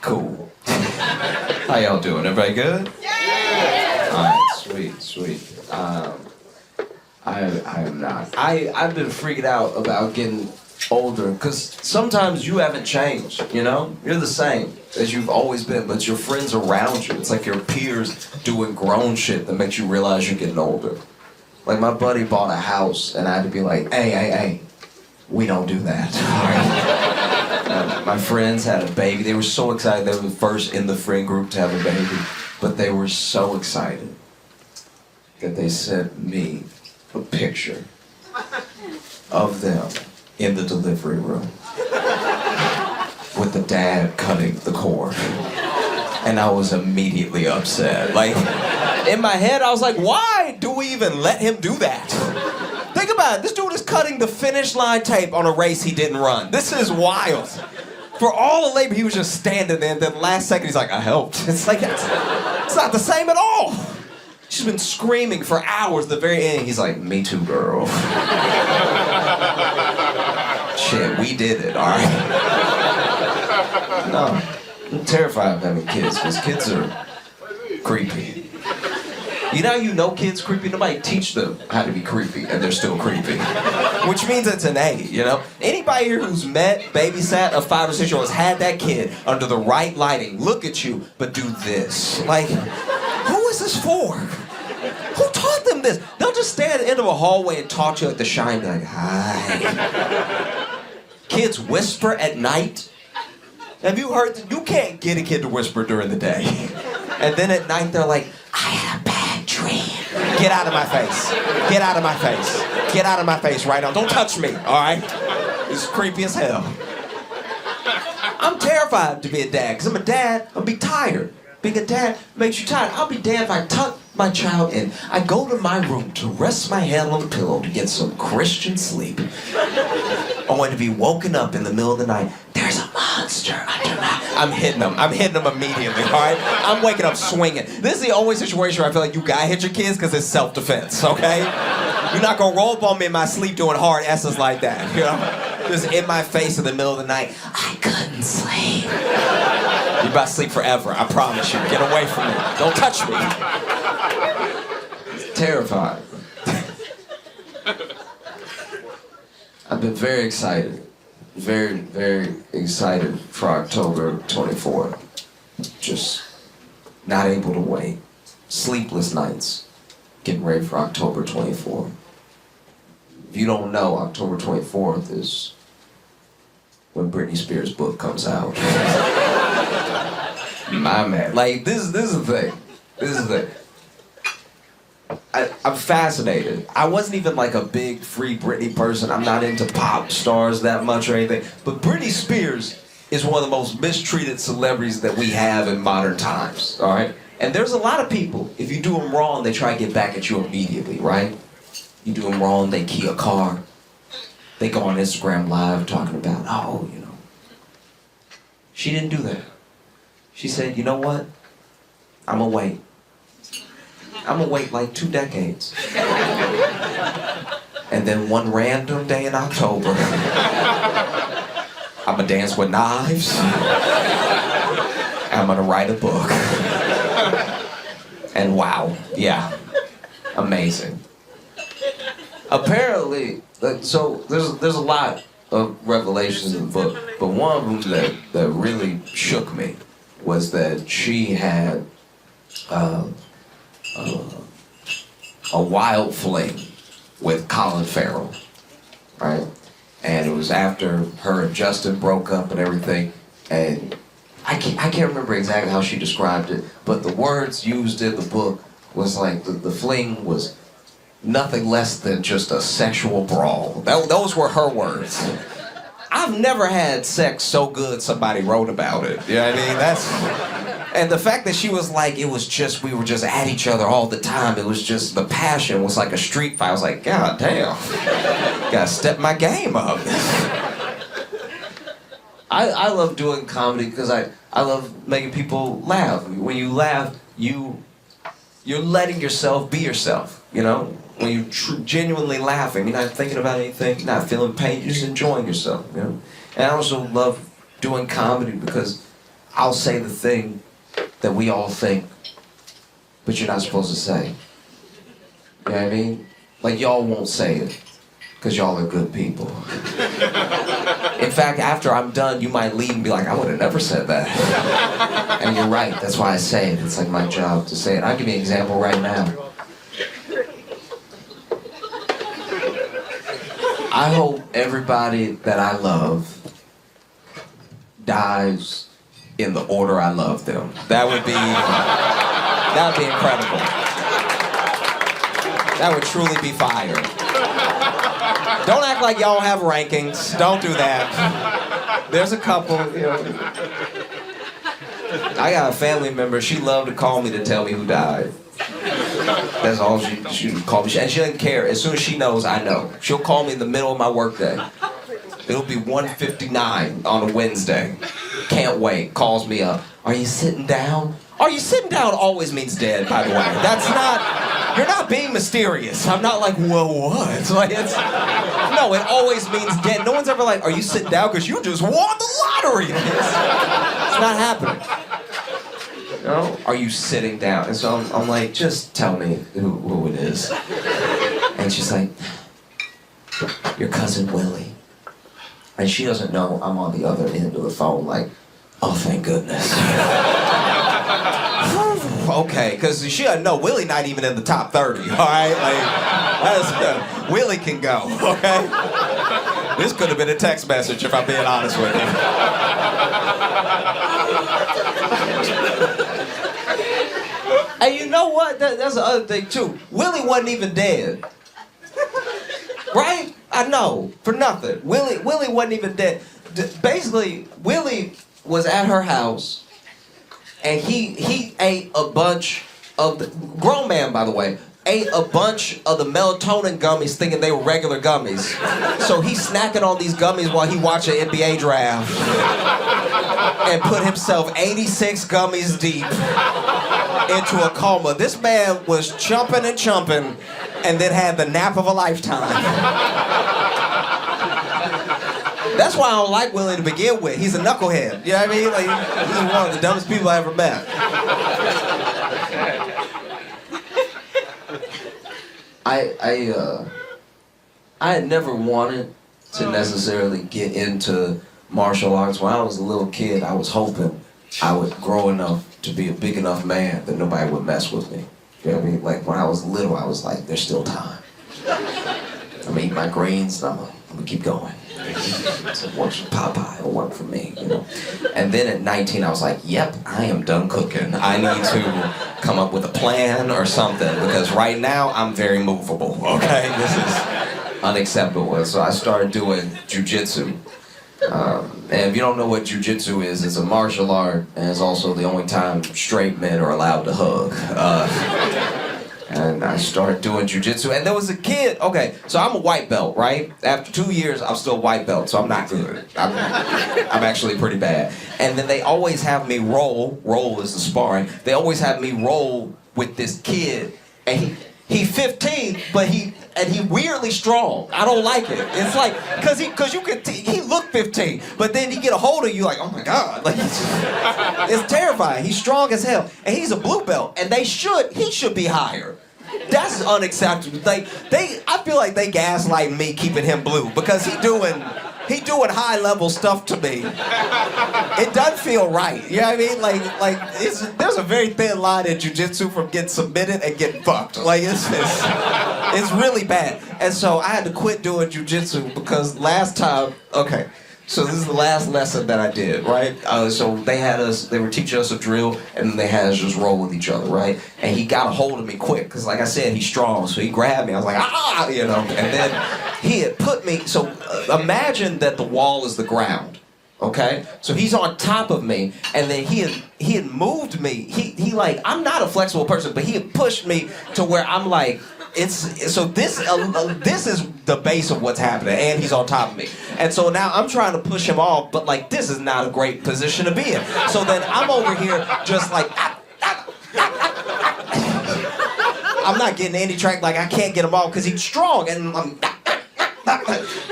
Cool. How y'all doing? Everybody good? Yeah! Alright, sweet. I am not. I've been freaking out about getting older, because sometimes you haven't changed, you know? You're the same as you've always been, but your friends around you, it's like your peers doing grown shit that makes you realize you're getting older. Like my buddy bought a house, and I had to be like, hey, we don't do that, alright? My friends had a baby. They were so excited. They were the first in the friend group to have a baby, but they were so excited that they sent me a picture of them in the delivery room with the dad cutting the cord. And I was immediately upset. Like, in my head, I was like, why do we even let him do that? Think about it. This dude is cutting the finish line tape on a race he didn't run. This is wild. For all the labor, he was just standing there, and then last second, he's like, I helped. It's like, it's not the same at all. She's been screaming for hours. At the very end, he's like, me too, girl. Shit, we did it, all right? No, I'm terrified of having kids, because kids are creepy. You know kids creepy? Nobody teach them how to be creepy, and they're still creepy. Which means it's an A, you know? Anybody here who's met, babysat a 5 or 6 year old has had that kid under the right lighting, look at you, but do this. Like, who is this for? Who taught them this? They'll just stand at the end of a hallway and talk to you at the shine, be like, hi. Kids whisper at night. Have you heard that? You can't get a kid to whisper during the day. And then at night they're like, I had a bad dream. Get out of my face. Get out of my face. Get out of my face right now. Don't touch me, all right? It's creepy as hell. I'm terrified to be a dad, because I'm a dad, I'll be tired. Being a dad makes you tired. I'll be damned if I tuck my child in. I go to my room to rest my head on the pillow to get some Christian sleep. I want to be woken up in the middle of the night. There's a monster under my... I'm hitting them immediately, all right? I'm waking up swinging. This is the only situation where I feel like you gotta hit your kids because it's self-defense, okay? You're not gonna roll up on me in my sleep doing hard S's like that, you know? Just in my face in the middle of the night. I couldn't sleep. You're about to sleep forever, I promise you. Get away from me. Don't touch me. It's terrifying. I've been very excited. Very, very excited for October 24th. Just not able to wait. Sleepless nights. Getting ready for October 24th. If you don't know, October 24th is when Britney Spears' book comes out. My man. Like, this is the thing. This is the thing. I'm fascinated. I wasn't even like a big Free Britney person. I'm not into pop stars that much or anything. But Britney Spears is one of the most mistreated celebrities that we have in modern times, all right? And there's a lot of people, if you do them wrong, they try to get back at you immediately, right? You do them wrong, they key a car. They go on Instagram Live talking about, oh, you know. She didn't do that. She said, you know what? I'm gonna wait. I'm gonna wait like 2 decades. And then one random day in October, I'm gonna dance with knives. I'm gonna write a book. And wow, yeah, amazing. Apparently, so there's a lot of revelations in the book, but one of them that really shook me was that she had a wild fling with Colin Farrell, right? And it was after her and Justin broke up and everything, and I can't remember exactly how she described it, but the words used in the book was like the fling was nothing less than just a sexual brawl. Those were her words. I've never had sex so good somebody wrote about it. You know what I mean? And the fact that she was like, we were just at each other all the time. It was just, the passion was like a street fight. I was like, God damn, gotta step my game up. I love doing comedy because I love making people laugh. When you laugh, you're letting yourself be yourself, you know? When you're genuinely laughing, you're not thinking about anything, you're not feeling pain, you're just enjoying yourself, you know? And I also love doing comedy because I'll say the thing that we all think, but you're not supposed to say. You know what I mean? Like, y'all won't say it, because y'all are good people. In fact, after I'm done, you might leave and be like, I would have never said that. And you're right, that's why I say it. It's like my job to say it. I'll give you an example right now. I hope everybody that I love dies in the order I love them. That would be incredible. That would truly be fire. Don't act like y'all have rankings. Don't do that. There's a couple, you know. I got a family member, she loved to call me to tell me who died. That's all she would call me. And she doesn't care. As soon as she knows, I know. She'll call me in the middle of my workday. It'll be 1:59 on a Wednesday. Can't wait. Calls me up. Are you sitting down? Are you sitting down always means dead, by the way. That's not, you're not being mysterious. I'm not like, whoa, what? Like, no, it always means dead. No one's ever like, are you sitting down because you just won the lottery? It's not happening. You know? Are you sitting down? And so I'm like, just tell me who it is. And she's like, your cousin Willie. And she doesn't know I'm on the other end of the phone like, oh, thank goodness. Okay, because she doesn't know Willie not even in the top 30, all right? Like, Willie can go, okay? This could have been a text message if I'm being honest with you. And you know what? That's the other thing too. Willie wasn't even dead. Right? I know, for nothing. Willie wasn't even dead. Basically, Willie was at her house, and he ate a bunch of the, grown man, by the way, ate a bunch of the melatonin gummies thinking they were regular gummies. So he's snacking on these gummies while he watched an NBA draft and put himself 86 gummies deep into a coma. This man was chumping and chumping and then had the nap of a lifetime. That's why I don't like Willie to begin with. He's a knucklehead. You know what I mean? Like, he's one of the dumbest people I ever met. I had never wanted to necessarily get into martial arts. When I was a little kid, I was hoping I would grow enough to be a big enough man that nobody would mess with me. You know what I mean? Like, when I was little, I was like, there's still time. I'm gonna eat my greens, and I'm gonna keep going. It works for Popeye, it'll work for me, you know. And then at 19, I was like, yep, I am done cooking. I need to come up with a plan or something, because right now, I'm very movable, okay? This is unacceptable. And so I started doing Jiu Jitsu. And if you don't know what Jiu Jitsu is, it's a martial art, and it's also the only time straight men are allowed to hug. And I started doing Jiu Jitsu, and there was a kid, okay, so I'm a white belt, right? After 2 years, I'm still a white belt, so I'm not good. I'm actually pretty bad. And then they always have me roll is the sparring, they always have me roll with this kid, and he's 15, but he weirdly strong. I don't like it. It's like, cause you can he looked 15, but then he get a hold of you like, oh my God, like it's terrifying. He's strong as hell, and he's a blue belt, and he should be higher. That's unacceptable. I feel like they gaslight me keeping him blue because he doing high level stuff to me. It doesn't feel right. You know what I mean? Like there's a very thin line in jiu-jitsu from getting submitted and getting fucked. Like it's really bad. And so I had to quit doing jiu-jitsu because last time, okay, so this is the last lesson that I did, right? So they were teaching us a drill, and then they had us just roll with each other, right? And he got a hold of me quick, because like I said, he's strong, so he grabbed me. I was like, ah, you know, and then he had put me, so imagine that the wall is the ground, okay? So he's on top of me, and then he had moved me. He like, I'm not a flexible person, but he had pushed me to where I'm like, this is the base of what's happening, and he's on top of me. And so now I'm trying to push him off, but like this is not a great position to be in. So then I'm over here just like, I'm not getting any track, like I can't get him off because he's strong, and I'm,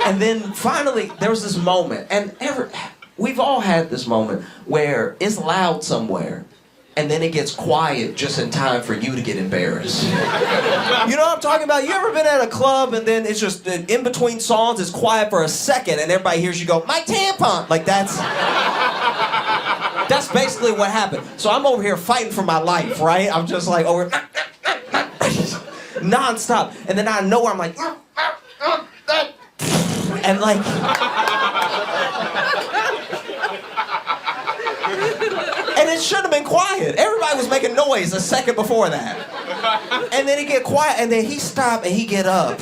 and then finally there was this moment, and we've all had this moment where it's loud somewhere, and then it gets quiet just in time for you to get embarrassed. You know what I'm talking about? You ever been at a club and then it's just in between songs, it's quiet for a second, and everybody hears you go, "My tampon!" Like that's basically what happened. So I'm over here fighting for my life, right? I'm just like over nonstop, and then I know I'm like, and like. And it should have been quiet. Everybody was making noise a second before that. And then he get quiet, and then he stop and he get up.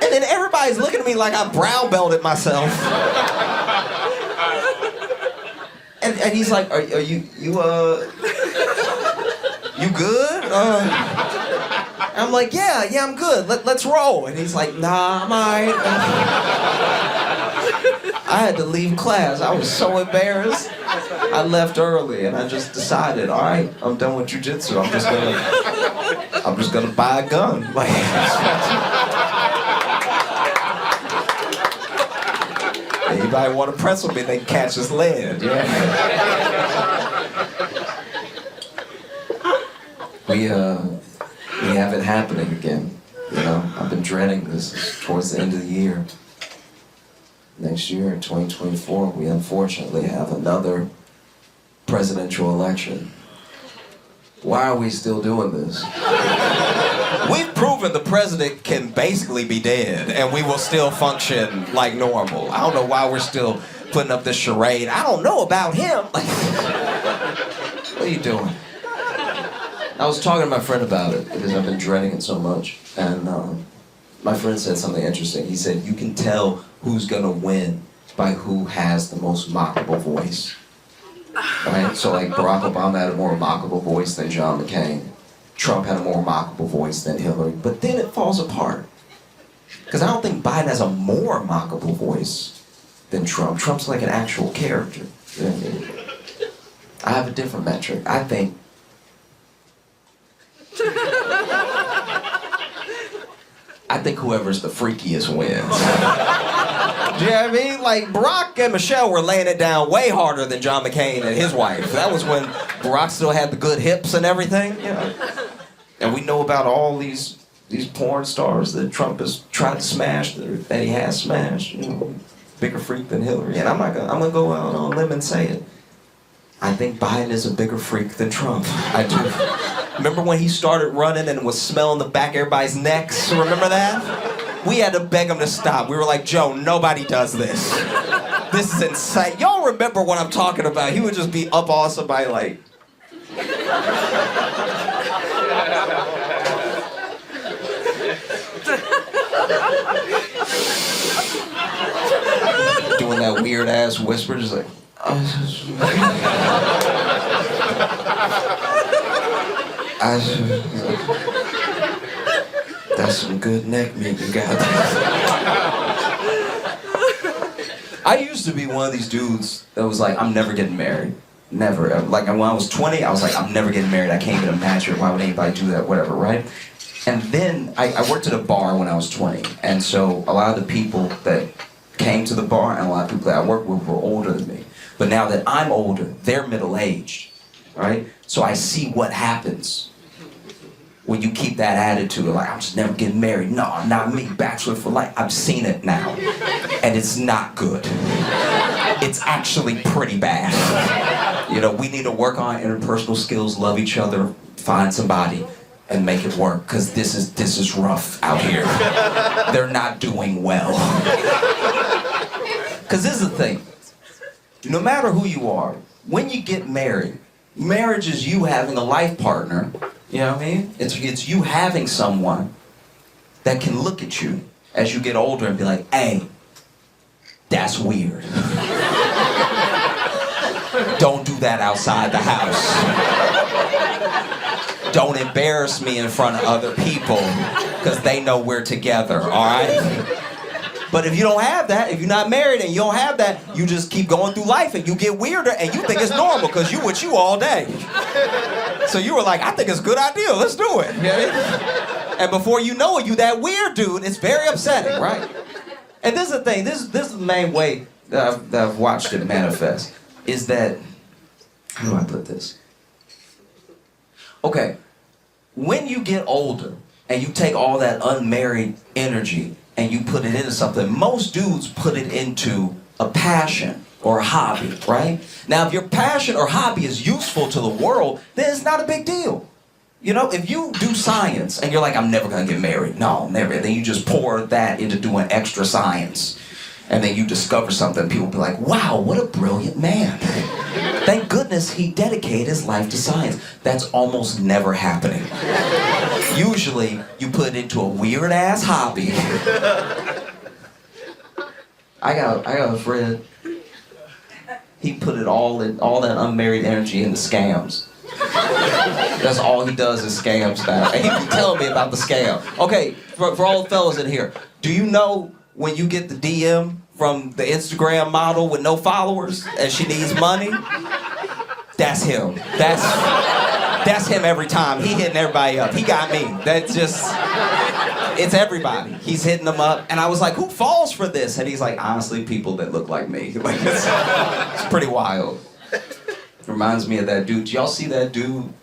And then everybody's looking at me like I brown belted myself. And he's like, are you good? I'm like, yeah, I'm good. Let's roll. And he's like, nah, I'm alright. I had to leave class. I was so embarrassed. I left early, and I just decided, all right, I'm done with Jiu Jitsu. I'm just gonna buy a gun. Like, anybody want to press with me? They can catch his lead. Yeah. We have it happening again. You know, I've been dreading this towards the end of the year. Next year, in 2024, we unfortunately have another presidential election. Why are we still doing this? We've proven the president can basically be dead, and we will still function like normal. I don't know why we're still putting up this charade. I don't know about him. What are you doing? I was talking to my friend about it because I've been dreading it so much, and my friend said something interesting. He said, you can tell who's gonna win by who has the most mockable voice. Right? So like Barack Obama had a more mockable voice than John McCain. Trump had a more mockable voice than Hillary. But then it falls apart. Because I don't think Biden has a more mockable voice than Trump. Trump's like an actual character. You know what I mean? I have a different metric. I think whoever's the freakiest wins. Do you know what I mean? Like, Barack and Michelle were laying it down way harder than John McCain and his wife. That was when Barack still had the good hips and everything, you know. And we know about all these porn stars that Trump has tried to smash, that he has smashed, you know, bigger freak than Hillary. And I'm gonna go out on a limb and say it. I think Biden is a bigger freak than Trump. I do. Remember when he started running and was smelling the back of everybody's necks? Remember that? We had to beg him to stop. We were like, Joe, nobody does this. This is insane. Y'all remember what I'm talking about. He would just be up on somebody like... doing that weird ass whisper, just like... That's some good neck meat you got. I used to be one of these dudes that was like, I'm never getting married. Never. Like, when I was 20, I was like, I'm never getting married. I can't even imagine it. Why would anybody do that? Whatever, right? And then I worked at a bar when I was 20. And so a lot of the people that came to the bar and a lot of people that I worked with were older than me. But now that I'm older, they're middle-aged, right? So I see what happens when you keep that attitude of like, I'm just never getting married. No, not me, bachelor for life. I've seen it now, and it's not good. It's actually pretty bad. You know, we need to work on interpersonal skills, love each other, find somebody, and make it work, because this is rough out here. They're not doing well. Because this is the thing. No matter who you are, when you get married, marriage is you having a life partner, you know what I mean? It's you having someone that can look at you as you get older and be like, hey, that's weird. Don't do that outside the house. Don't embarrass me in front of other people, because they know we're together, all right? But if you don't have that, if you're not married and you don't have that, you just keep going through life and you get weirder and you think it's normal because you with you all day. So you were like, I think it's a good idea, let's do it. You know what I mean? And before you know it, you that weird dude. It's very upsetting, right? And this is the thing, this is the main way that I've watched it manifest, is that, how do I put this? Okay, when you get older and you take all that unmarried energy and you put it into something, most dudes put it into a passion or a hobby, right? Now, if your passion or hobby is useful to the world, then it's not a big deal. You know, if you do science and you're like, I'm never gonna get married, no, never, and then you just pour that into doing extra science, and then you discover something, people be like, wow, what a brilliant man. Thank goodness he dedicated his life to science. That's almost never happening. Usually, you put it into a weird-ass hobby. I got a friend, he put it all that unmarried energy into scams. That's all he does is scams now. And he be telling me about the scam. Okay, for all the fellas in here, do you know when you get the DM from the Instagram model with no followers and she needs money? That's him. That's him every time. He hitting everybody up. He got me. That's just, it's everybody. He's hitting them up. And I was like, who falls for this? And he's like, honestly, people that look like me. Like, it's pretty wild. Reminds me of that dude. Did y'all see that dude?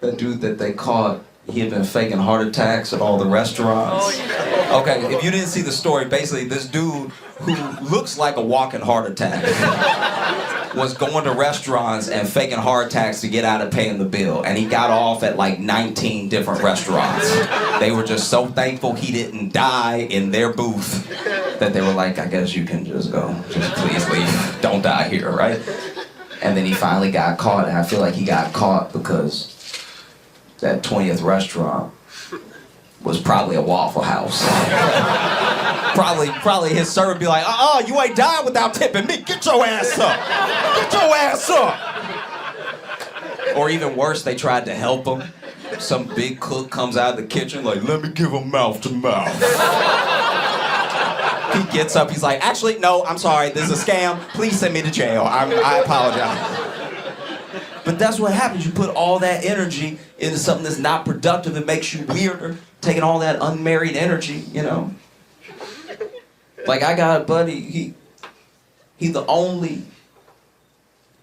That dude that they caught, he had been faking heart attacks at all the restaurants. Oh, yeah. Okay, if you didn't see the story, basically this dude who looks like a walking heart attack was going to restaurants and faking heart attacks to get out of paying the bill. And he got off at like 19 different restaurants. They were just so thankful he didn't die in their booth that they were like, I guess you can just go. Just please leave. Don't die here, right? And then he finally got caught, and I feel like he got caught because that 20th restaurant was probably a Waffle House. probably his server would be like, you ain't dying without tipping me. Get your ass up. Get your ass up. Or even worse, they tried to help him. Some big cook comes out of the kitchen like, let me give him mouth to mouth. He gets up, he's like, actually, no, I'm sorry, this is a scam. Please send me to jail. I apologize. But that's what happens. You put all that energy into something that's not productive. It makes you weirder. Taking all that unmarried energy, you know. Like, I got a buddy, he's the only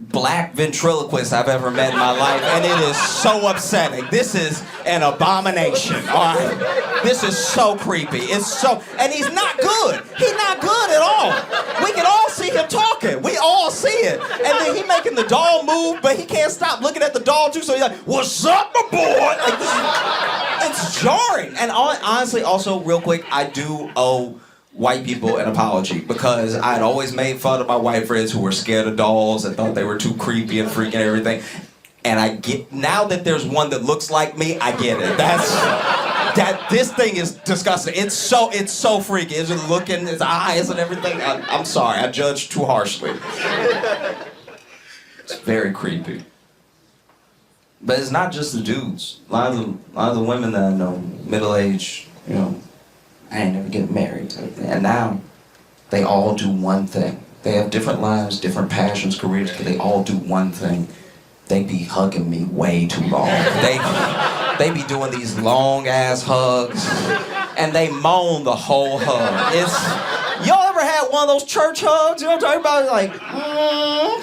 black ventriloquist I've ever met in my life, and it is so upsetting. This is an abomination, all right? This is so creepy. It's so, and he's not good. He's not good at all. We can all see him talking. We all see it. And then he making the doll move, but he can't stop looking at the doll too, so he's like, what's up, my boy? Like, it's jarring. And honestly, also, real quick, I do owe white people an apology, because I'd always made fun of my white friends who were scared of dolls and thought they were too creepy and freaky and everything. And I get, now that there's one that looks like me, I get it. This thing is disgusting. It's so freaky. It's just looking, his eyes and everything. I'm sorry, I judged too harshly. It's very creepy. But it's not just the dudes. A lot of the women that I know, middle-aged, you know, I ain't never getting married. And now, they all do one thing. They have different lives, different passions, careers, but they all do one thing. They be hugging me way too long. They be doing these long-ass hugs, and they moan the whole hug. Y'all ever had one of those church hugs? You know what I'm talking about? Like,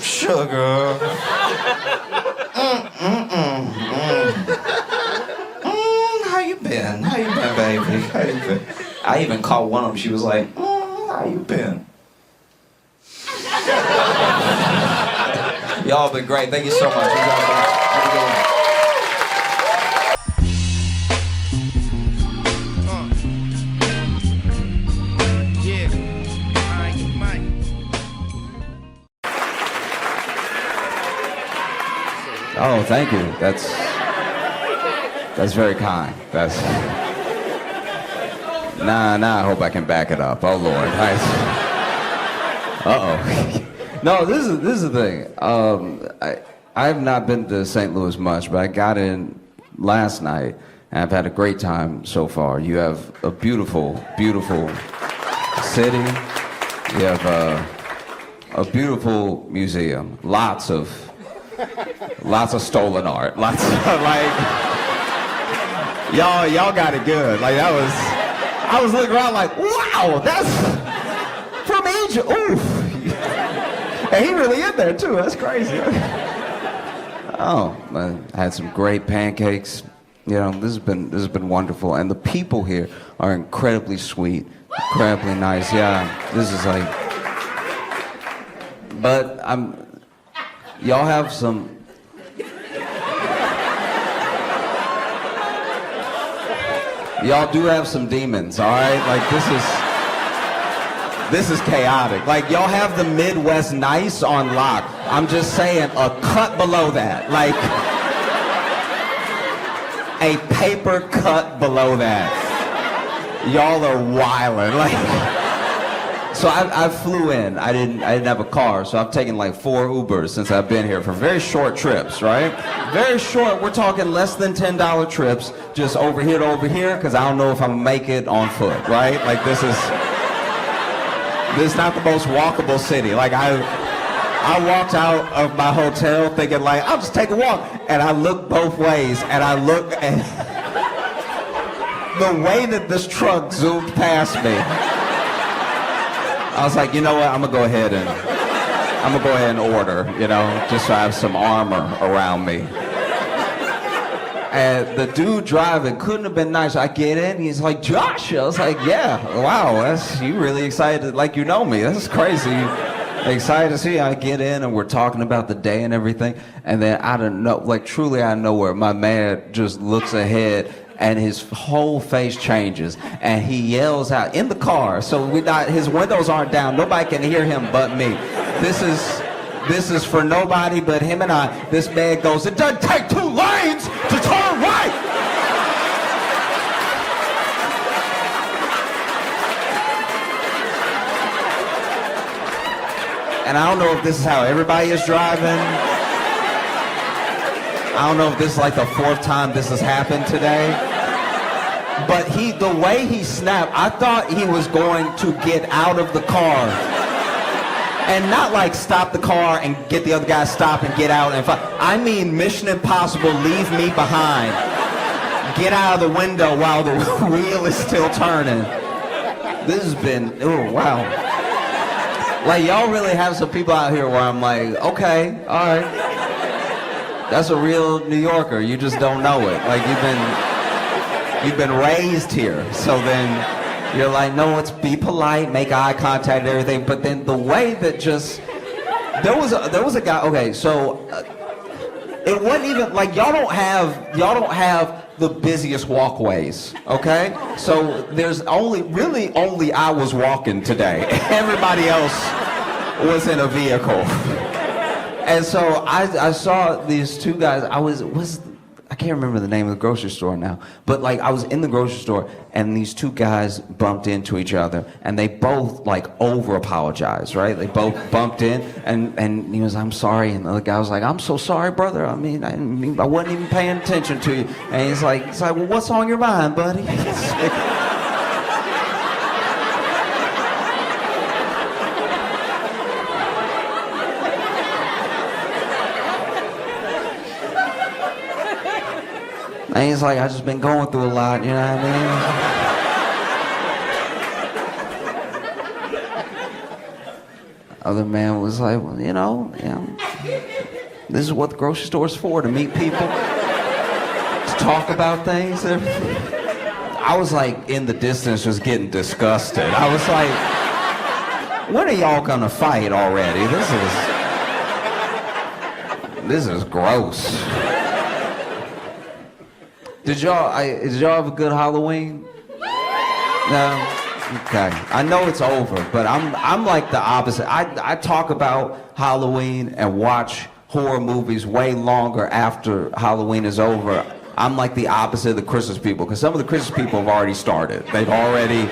sugar. How you been? How you been, baby? How you been? I even caught one of them. She was like, how you been? Y'all been great. Thank you so much. Have a good one. Oh, thank you. That's very kind. Nah, I hope I can back it up. Oh, Lord. Uh-oh. No, this is the thing. I have not been to St. Louis much, but I got in last night, and I've had a great time so far. You have a beautiful, beautiful city. You have a beautiful museum. Lots of stolen art. Lots of, like, y'all got it good. Like, that I was looking around like, wow, that's from Egypt. Oof. And he really in there too. That's crazy. Oh, I had some great pancakes. You know, this has been wonderful, and the people here are incredibly sweet, incredibly nice. Yeah, this is like. But y'all have some. Y'all do have some demons, all right? Like this is chaotic. Like y'all have the Midwest nice on lock. I'm just saying, a cut below that, like a paper cut below that. Y'all are wildin', like. So I flew in. I didn't have a car, so I've taken like 4 Ubers since I've been here for very short trips, right? Very short. We're talking less than $10 trips, just over here to over here, because I don't know if I'm gonna make it on foot, right? Like this is not the most walkable city. Like I walked out of my hotel thinking like, I'll just take a walk, and I looked both ways, and I looked, and the way that this truck zoomed past me. I was like, you know what? I'm gonna go ahead and order, you know, just so I have some armor around me. And the dude driving couldn't have been nicer. I get in, he's like, Josh. I was like, yeah, wow, you really excited, like you know me. That's crazy. Excited to see you. I get in and we're talking about the day and everything. And then I don't know, like truly out of nowhere, my man just looks ahead and his whole face changes, and he yells out in the car. So his windows aren't down. Nobody can hear him but me. This is for nobody but him and I. This man goes, it doesn't take 2 lanes to turn right. And I don't know if this is how everybody is driving. I don't know if this is like the 4th time this has happened today. But the way he snapped, I thought he was going to get out of the car. And not like stop the car and get the other guy to stop and get out and fight. I mean Mission Impossible, leave me behind. Get out of the window while the wheel is still turning. This has been, oh wow. Like y'all really have some people out here where I'm like, okay, all right. That's a real New Yorker. You just don't know it. Like you've been raised here. So then you're like, no, it's be polite, make eye contact and everything. But then the way that just there was a guy. Okay, so it wasn't even like y'all don't have the busiest walkways. Okay, so there's only I was walking today. Everybody else was in a vehicle. And so I saw these 2 guys. I can't remember the name of the grocery store now, but like I was in the grocery store and these 2 guys bumped into each other and they both like over apologized, right? They both bumped in and he was, I'm sorry, and the other guy was like, I'm so sorry, brother. I wasn't even paying attention to you. And he's like, well, what's on your mind, buddy? And he's like, I just been going through a lot, you know what I mean? Other man was like, well, you know, this is what the grocery store is for, to meet people, to talk about things. I was like in the distance just getting disgusted. I was like, when are y'all gonna fight already? This is gross. Did y'all have a good Halloween? No? Okay. I know it's over, but I'm like the opposite. I talk about Halloween and watch horror movies way longer after Halloween is over. I'm like the opposite of the Christmas people, because some of the Christmas people have already started. They've already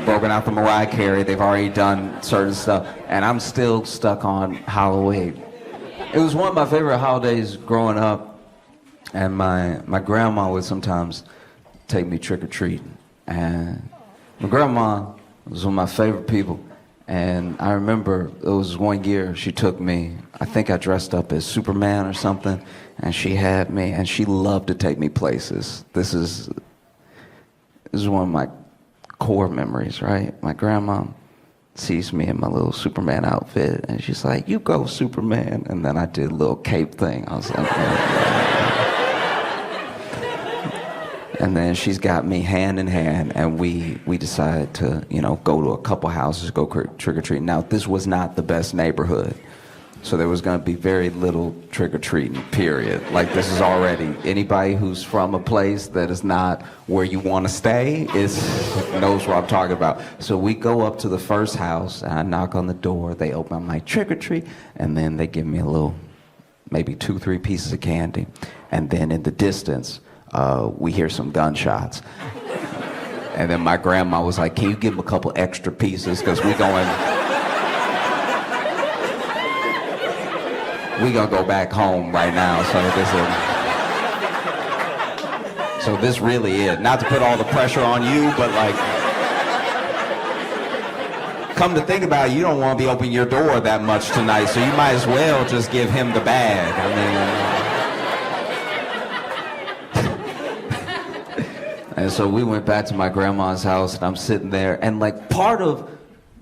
broken out the Mariah Carey. They've already done certain stuff, and I'm still stuck on Halloween. It was one of my favorite holidays growing up. And my grandma would sometimes take me trick-or-treating. And my grandma was one of my favorite people. And I remember it was one year she took me, I think I dressed up as Superman or something, and she had me, and she loved to take me places. This is one of my core memories, right? My grandma sees me in my little Superman outfit, and she's like, "You go, Superman." And then I did a little cape thing. I was like, and then she's got me hand in hand, and we decided to, go to a couple houses, go trick-or-treating. Now, this was not the best neighborhood, so there was going to be very little trick-or-treating, period. Like, this is already, anybody who's from a place that is not where you want to stay knows what I'm talking about. So we go up to the first house, and I knock on the door. They open, I'm like, trick-or-treat, and then they give me a little, maybe 2-3 pieces of candy. And then in the distance, we hear some gunshots. And then my grandma was like, "Can you give them a couple extra pieces? Because we gonna go back home right now." So this really is, not to put all the pressure on you, but like, come to think about it, you don't want to be opening your door that much tonight, so you might as well just give him the bag. I mean, and so we went back to my grandma's house, and I'm sitting there, and like, part of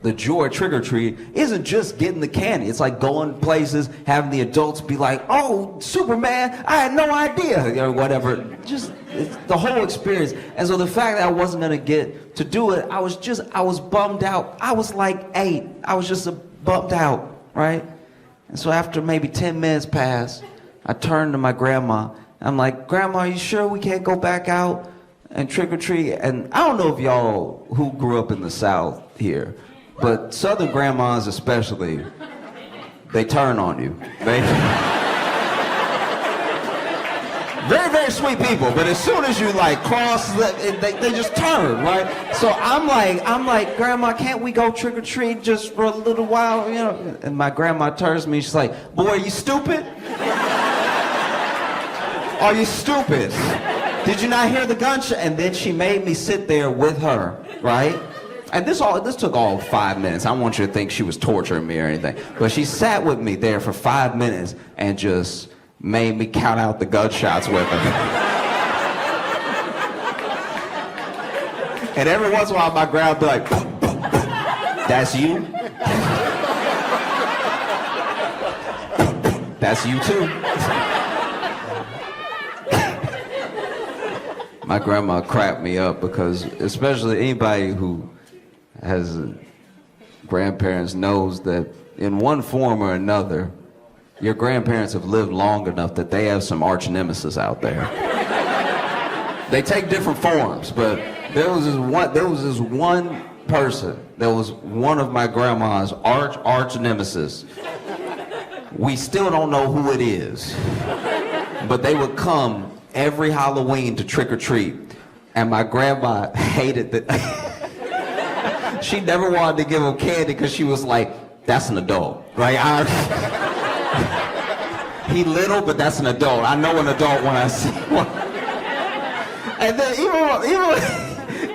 the joy trick-or-treat isn't just getting the candy. It's like going places, having the adults be like, "Oh, Superman, I had no idea," or whatever. Just the whole experience. And so the fact that I wasn't gonna get to do it, I was bummed out. I was like 8. I was just bummed out, right? And so after maybe 10 minutes passed, I turned to my grandma. I'm like, "Grandma, are you sure we can't go back out and trick-or-treat?" And I don't know if y'all who grew up in the South here, but Southern grandmas especially, they turn on you. Very, very sweet people, but as soon as you like cross, they just turn, right? So I'm like, "Grandma, can't we go trick-or-treat just for a little while, And my grandma turns to me, she's like, "Boy, are you stupid? Are you stupid? Did you not hear the gunshot?" And then she made me sit there with her, right? And this took all 5 minutes. I don't want you to think she was torturing me or anything. But she sat with me there for 5 minutes and just made me count out the gunshots with her. And every once in a while, my grandma would be like, "That's you? That's you too." My grandma cracked me up because, especially anybody who has grandparents knows that in one form or another, your grandparents have lived long enough that they have some arch nemesis out there. They take different forms, but there was this one person that was one of my grandma's arch nemesis. We still don't know who it is, but they would come every Halloween to trick-or-treat, and my grandma hated that. She never wanted to give him candy because she was like, "That's an adult, right? He little, but that's an adult. I know an adult when I see one." And then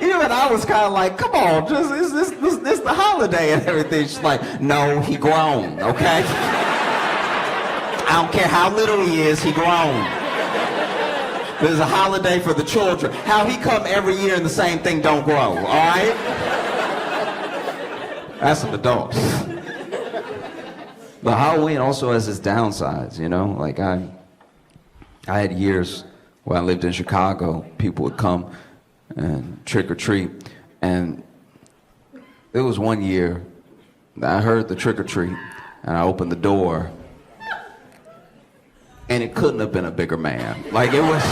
even I was kind of like, "Come on, just this the holiday and everything." She's like, "No, he grown, okay? I don't care how little he is, he grown. There's a holiday for the children. How he come every year and the same thing don't grow, all right? That's an adult." But Halloween also has its downsides, Like I had years when I lived in Chicago, people would come and trick or treat, and there was one year that I heard the trick or treat, and I opened the door, and it couldn't have been a bigger man. Like it was,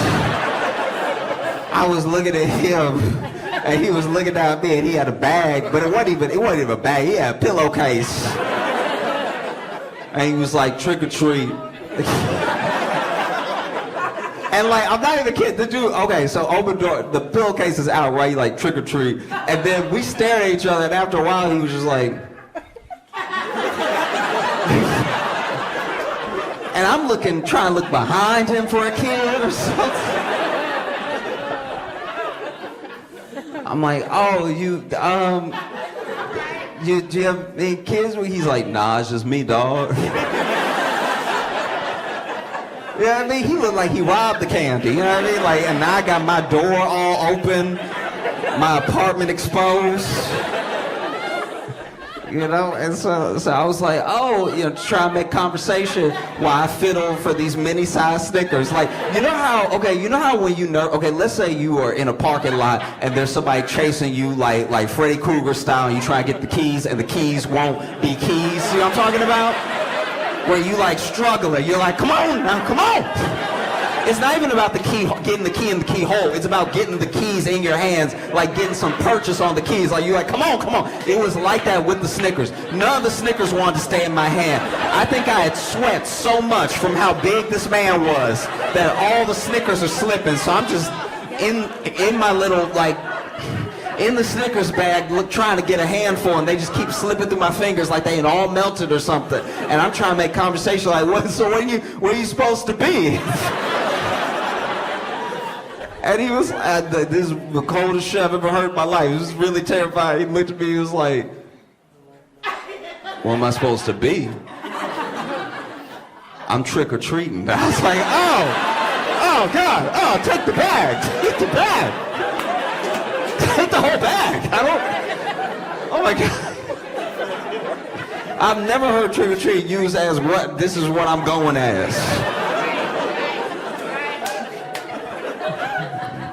I was looking at him, and he was looking down at me, and he had a bag, but it wasn't even a bag. He had a pillowcase, and he was like, "Trick or treat." And like, I'm not even kidding. The dude, okay, so open door, the pillowcase is out, right? You like, "Trick or treat," and then we stared at each other, and after a while, he was just like. And I'm trying to look behind him for a kid or something. I'm like, "Oh, do you have any kids?" He's like, "Nah, it's just me, dog." You know what I mean? He looked like he robbed the candy, you know what I mean? Like, and I got my door all open. my apartment exposed. You know, and so I was like, oh, you know, try and make conversation while I fiddle for these mini-sized Snickers. Like, you know how when you okay, let's say you are in a parking lot and there's somebody chasing you like Freddy Krueger style, and you try and get the keys and the keys won't be keys. See what I'm talking about? Where you like struggling, you're like, come on now, come on. It's not even about the key, getting the key in the keyhole. It's about getting the keys in your hands, like getting some purchase on the keys. Like, you're like, come on, come on. It was like that with the Snickers. None of the Snickers wanted to stay in my hand. I think I had sweat so much from how big this man was that all the Snickers are slipping. So I'm just in my little, like, in the Snickers bag, trying to get a handful, and they just keep slipping through my fingers like they ain't all melted or something. And I'm trying to make conversation like, what are you supposed to be? And he was, this is the coldest shit I've ever heard in my life. He was really terrified. He looked at me, he was like, what am I supposed to be? I'm trick-or-treating. I was like, oh God, oh, take the bag, take the bag. Take the whole bag. Oh my God. I've never heard trick-or-treat used as what, this is what I'm going as.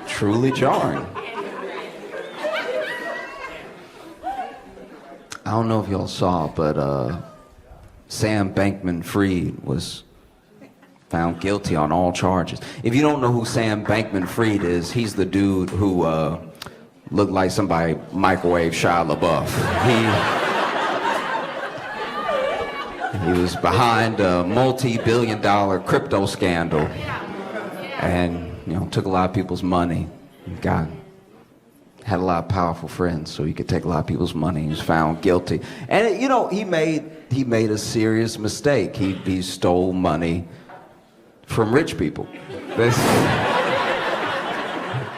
Truly jarring. I don't know if y'all saw, but Sam Bankman-Fried was found guilty on all charges. If you don't know who Sam Bankman-Fried is, he's the dude who looked like somebody microwave Shia LaBeouf. He was behind a multi-billion-dollar crypto scandal, and took a lot of people's money. Had a lot of powerful friends, so he could take a lot of people's money. He was found guilty, and he made a serious mistake. He stole money from rich people.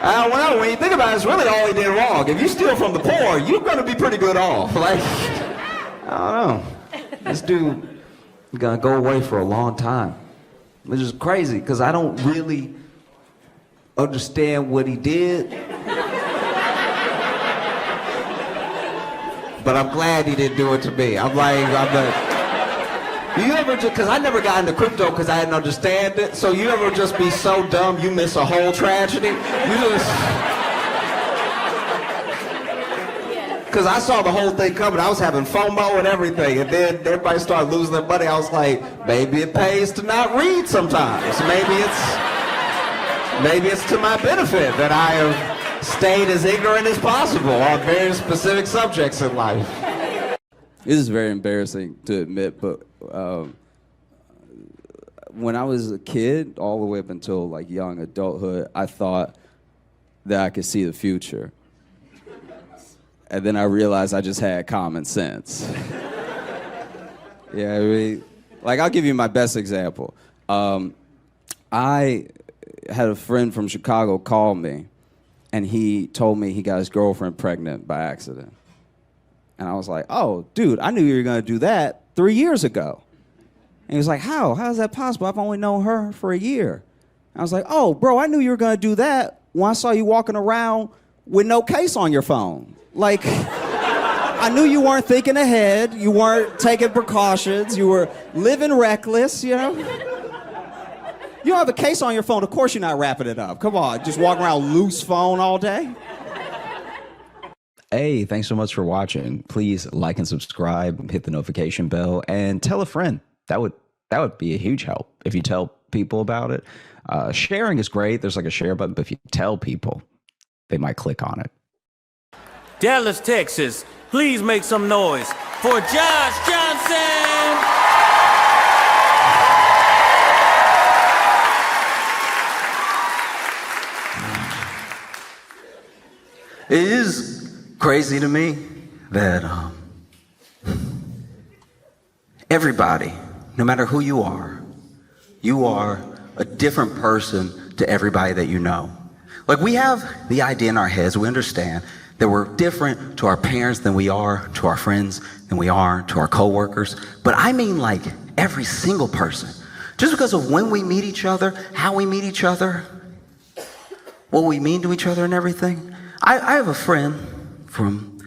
Well, when you think about it, it's really all he did wrong. If you steal from the poor, you're going to be pretty good off. Like, I don't know. This dude is going to go away for a long time, which is crazy because I don't really understand what he did. But I'm glad he didn't do it to me. I'm like, you ever just, because I never got into crypto because I didn't understand it, so you ever just be so dumb you miss a whole tragedy? Because I saw the whole thing coming. I was having FOMO and everything, and then everybody started losing their money. I was like, maybe it pays to not read sometimes. Maybe it's to my benefit that I have stayed as ignorant as possible on very specific subjects in life. This is very embarrassing to admit, but when I was a kid, all the way up until like young adulthood, I thought that I could see the future. And then I realized I just had common sense. Yeah, I mean, like, I'll give you my best example. I had a friend from Chicago call me, and he told me he got his girlfriend pregnant by accident. And I was like, oh, dude, I knew you were going to do that 3 years ago. And he was like, how? How is that possible? I've only known her for a year. And I was like, oh, bro, I knew you were going to do that when I saw you walking around with no case on your phone. Like, I knew you weren't thinking ahead. You weren't taking precautions. You were living reckless, You don't have a case on your phone. Of course you're not wrapping it up. Come on, just walking around loose phone all day. Hey, thanks so much for watching. Please like and subscribe, hit the notification bell, and tell a friend. That would be a huge help if you tell people about it. Sharing is great. There's like a share button, but if you tell people, they might click on it. Dallas, Texas, please make some noise for Josh Johnson! It is crazy to me that everybody, no matter who you are a different person to everybody that you know. Like, we have the idea in our heads, we understand that we're different to our parents than we are to our friends, than we are to our coworkers. But I mean, like, every single person. Just because of when we meet each other, how we meet each other, what we mean to each other and everything. I have a friend from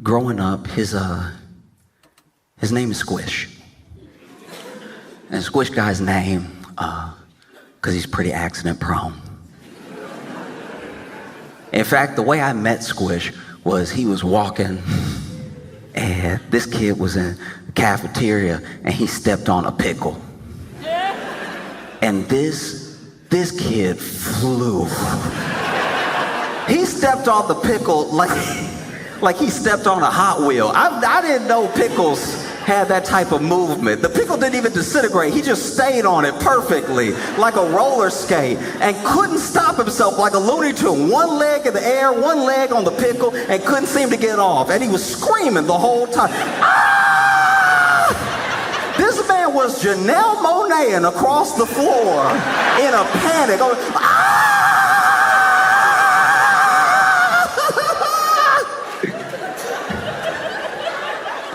growing up. His name is Squish. And Squish got his name because he's pretty accident prone. In fact, the way I met Squish was he was walking and this kid was in the cafeteria and he stepped on a pickle. And this kid flew. He stepped on the pickle like he stepped on a Hot Wheel. I didn't know pickles had that type of movement. The pickle didn't even disintegrate. He just stayed on it perfectly, like a roller skate, and couldn't stop himself like a Looney Tune. One leg in the air, one leg on the pickle, and couldn't seem to get off. And he was screaming the whole time. Ah! This man was Janelle Monáeing across the floor in a panic. Ah!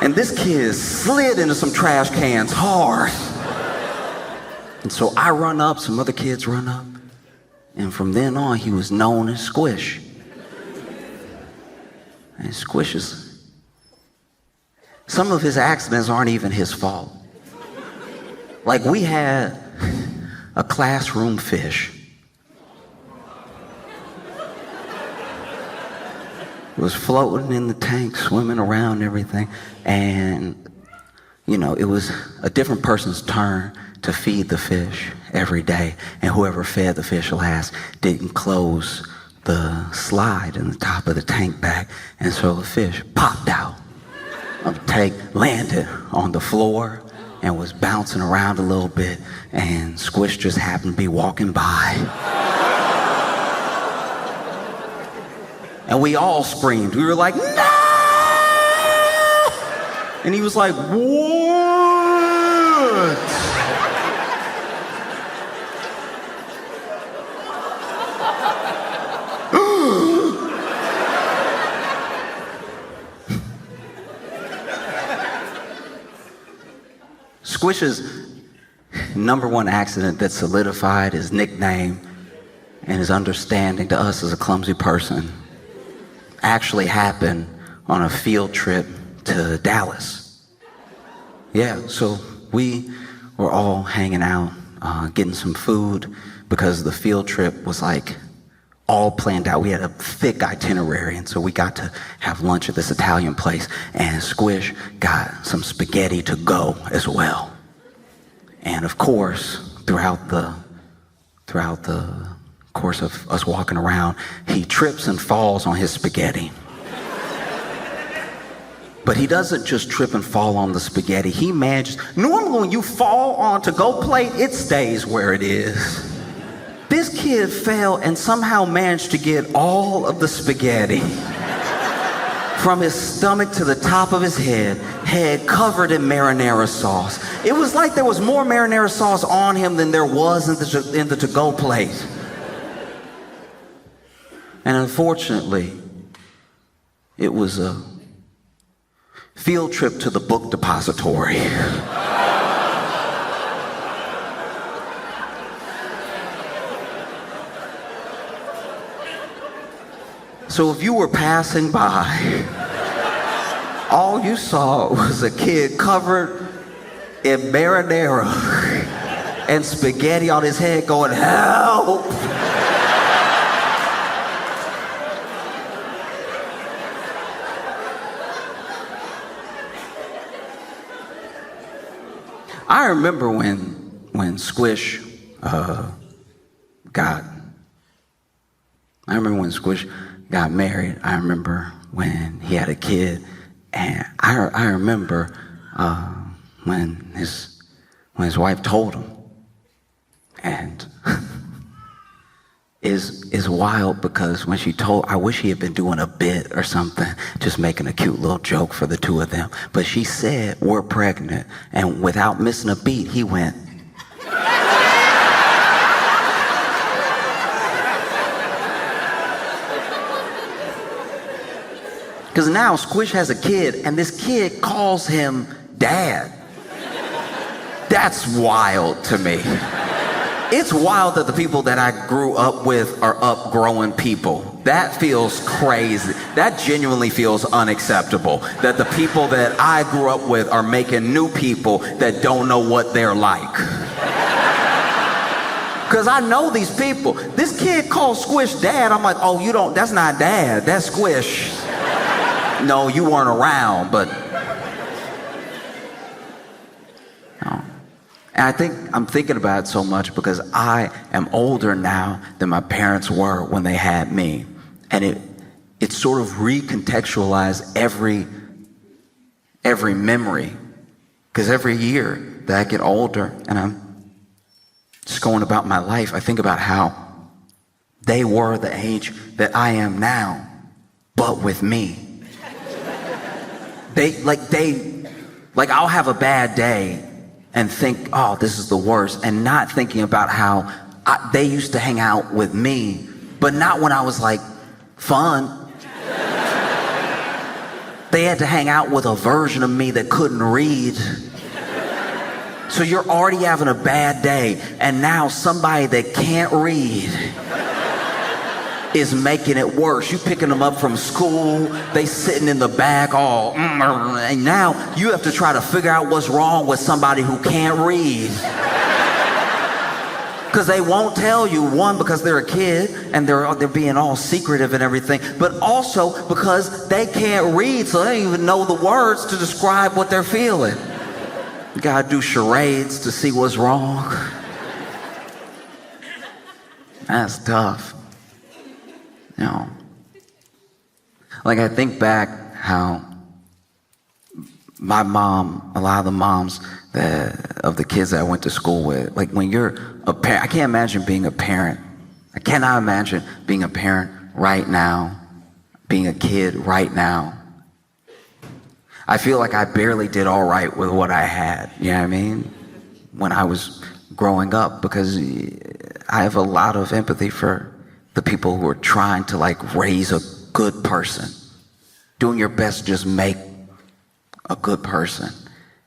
And this kid slid into some trash cans hard. And so I run up, some other kids run up. And from then on, he was known as Squish. And Squish some of his accidents aren't even his fault. Like we had a classroom fish. Was floating in the tank, swimming around and everything. And, it was a different person's turn to feed the fish every day. And whoever fed the fish last didn't close the slide in the top of the tank back. And so the fish popped out of the tank, landed on the floor, and was bouncing around a little bit. And Squish just happened to be walking by. And we all screamed. We were like, no! And he was like, what? Squish's number one accident that solidified his nickname and his understanding to us as a clumsy person actually happened on a field trip to Dallas. Yeah, so we were all hanging out, getting some food because the field trip was like all planned out. We had a thick itinerary, and so we got to have lunch at this Italian place, and Squish got some spaghetti to go as well. And of course, throughout the course of us walking around, he trips and falls on his spaghetti. But he doesn't just trip and fall on the spaghetti. He manages, normally when you fall on to-go plate, it stays where it is. This kid fell and somehow managed to get all of the spaghetti from his stomach to the top of his head covered in marinara sauce. It was like there was more marinara sauce on him than there was in the to-go plate. And unfortunately, it was a field trip to the book depository. So if you were passing by, all you saw was a kid covered in marinara and spaghetti on his head going, help! I remember when Squish got married. I remember when he had a kid, and I remember when his wife told him, and is wild because when she told, I wish he had been doing a bit or something, just making a cute little joke for the two of them. But she said, we're pregnant. And without missing a beat, he went. Because now Squish has a kid, and this kid calls him Dad. That's wild to me. It's wild that the people that I grew up with are upgrowing people. That feels crazy. That genuinely feels unacceptable. That the people that I grew up with are making new people that don't know what they're like. Because I know these people. This kid called Squish dad. I'm like, oh, you don't, that's not dad, that's Squish. No, you weren't around, but. No. And I'm thinking about it so much because I am older now than my parents were when they had me. And it sort of recontextualized every memory. Because every year that I get older and I'm just going about my life, I think about how they were the age that I am now, but with me. I'll have a bad day and think, oh, this is the worst, and not thinking about how they used to hang out with me, but not when I was like fun. They had to hang out with a version of me that couldn't read. So you're already having a bad day, and now somebody that can't read is making it worse. You picking them up from school, they sitting in the back all, and now you have to try to figure out what's wrong with somebody who can't read. Because they won't tell you, one, because they're a kid and they're being all secretive and everything, but also because they can't read, so they don't even know the words to describe what they're feeling. You gotta do charades to see what's wrong. That's tough. You know, like I think back how my mom, a lot of the moms of the kids that I went to school with, like when you're a parent, I can't imagine being a parent. I cannot imagine being a parent right now, being a kid right now. I feel like I barely did all right with what I had, you know what I mean? When I was growing up, because I have a lot of empathy for the people who are trying to like raise a good person, doing your best to just make a good person.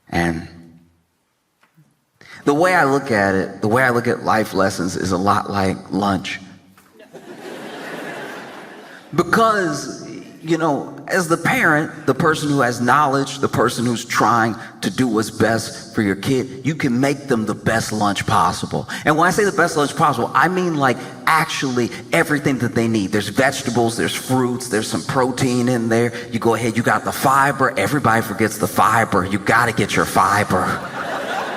And the way I look at it, the way I look at life lessons is a lot like lunch. Because, you know, as the parent, the person who has knowledge, the person who's trying to do what's best for your kid, you can make them the best lunch possible. And when I say the best lunch possible, I mean like actually everything that they need. There's vegetables, there's fruits, there's some protein in there. You go ahead, you got the fiber. Everybody forgets the fiber. You gotta get your fiber.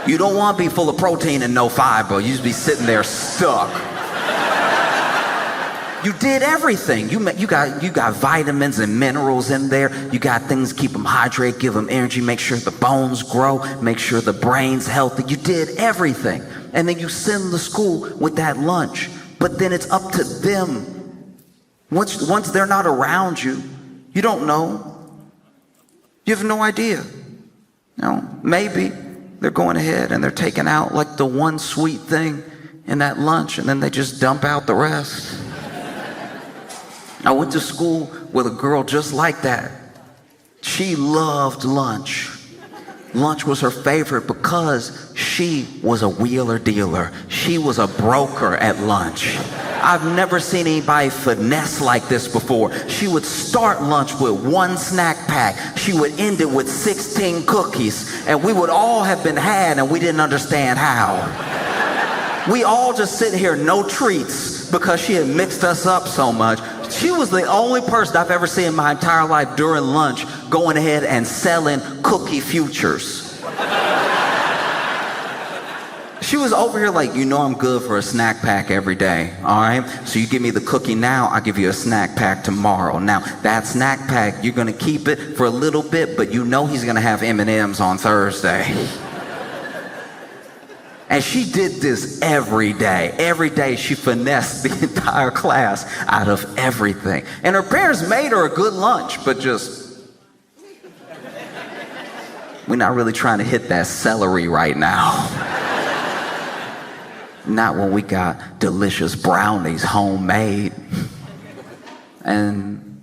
You don't want to be full of protein and no fiber. You just be sitting there stuck. You did everything. You got vitamins and minerals in there. You got things to keep them hydrated, give them energy, make sure the bones grow, make sure the brain's healthy. You did everything. And then you send them to school with that lunch. But then it's up to them. Once they're not around you, you don't know. You have no idea. You know, maybe they're going ahead and they're taking out like the one sweet thing in that lunch, and then they just dump out the rest. I went to school with a girl just like that. She loved lunch. Lunch was her favorite because she was a wheeler dealer. She was a broker at lunch. I've never seen anybody finesse like this before. She would start lunch with one snack pack. She would end it with 16 cookies. And we would all have been had and we didn't understand how. We all just sit here, no treats, because she had mixed us up so much. She was the only person I've ever seen in my entire life during lunch going ahead and selling cookie futures. She was over here like, you know I'm good for a snack pack every day, all right? So you give me the cookie now, I'll give you a snack pack tomorrow. Now, that snack pack, you're gonna keep it for a little bit, but you know he's gonna have M&Ms on Thursday. And she did this every day. Every day she finessed the entire class out of everything. And her parents made her a good lunch, but just, we're not really trying to hit that celery right now. Not when we got delicious brownies homemade. And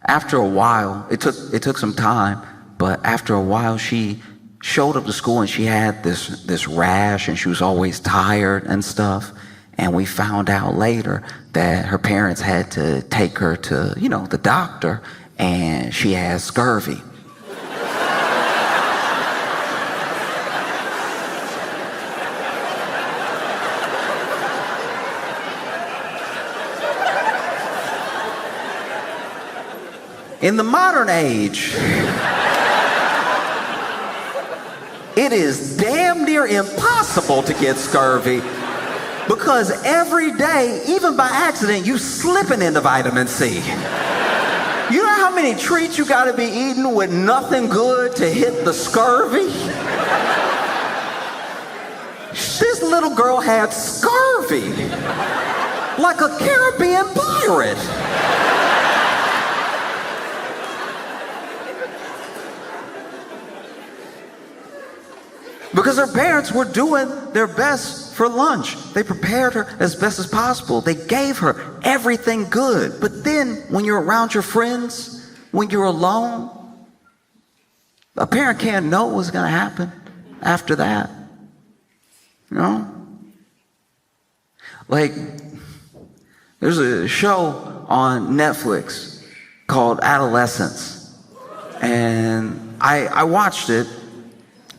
after a while, it took some time, but after a while she showed up to school and she had this rash and she was always tired and stuff. And we found out later that her parents had to take her to, the doctor, and she had scurvy. In the modern age, it is damn near impossible to get scurvy because every day, even by accident, you slipping into vitamin C. You know how many treats you gotta be eating with nothing good to hit the scurvy? This little girl had scurvy, like a Caribbean pirate. Because her parents were doing their best for lunch. They prepared her as best as possible. They gave her everything good. But then when you're around your friends, when you're alone, a parent can't know what's going to happen after that. Like, there's a show on Netflix called Adolescence. And I watched it.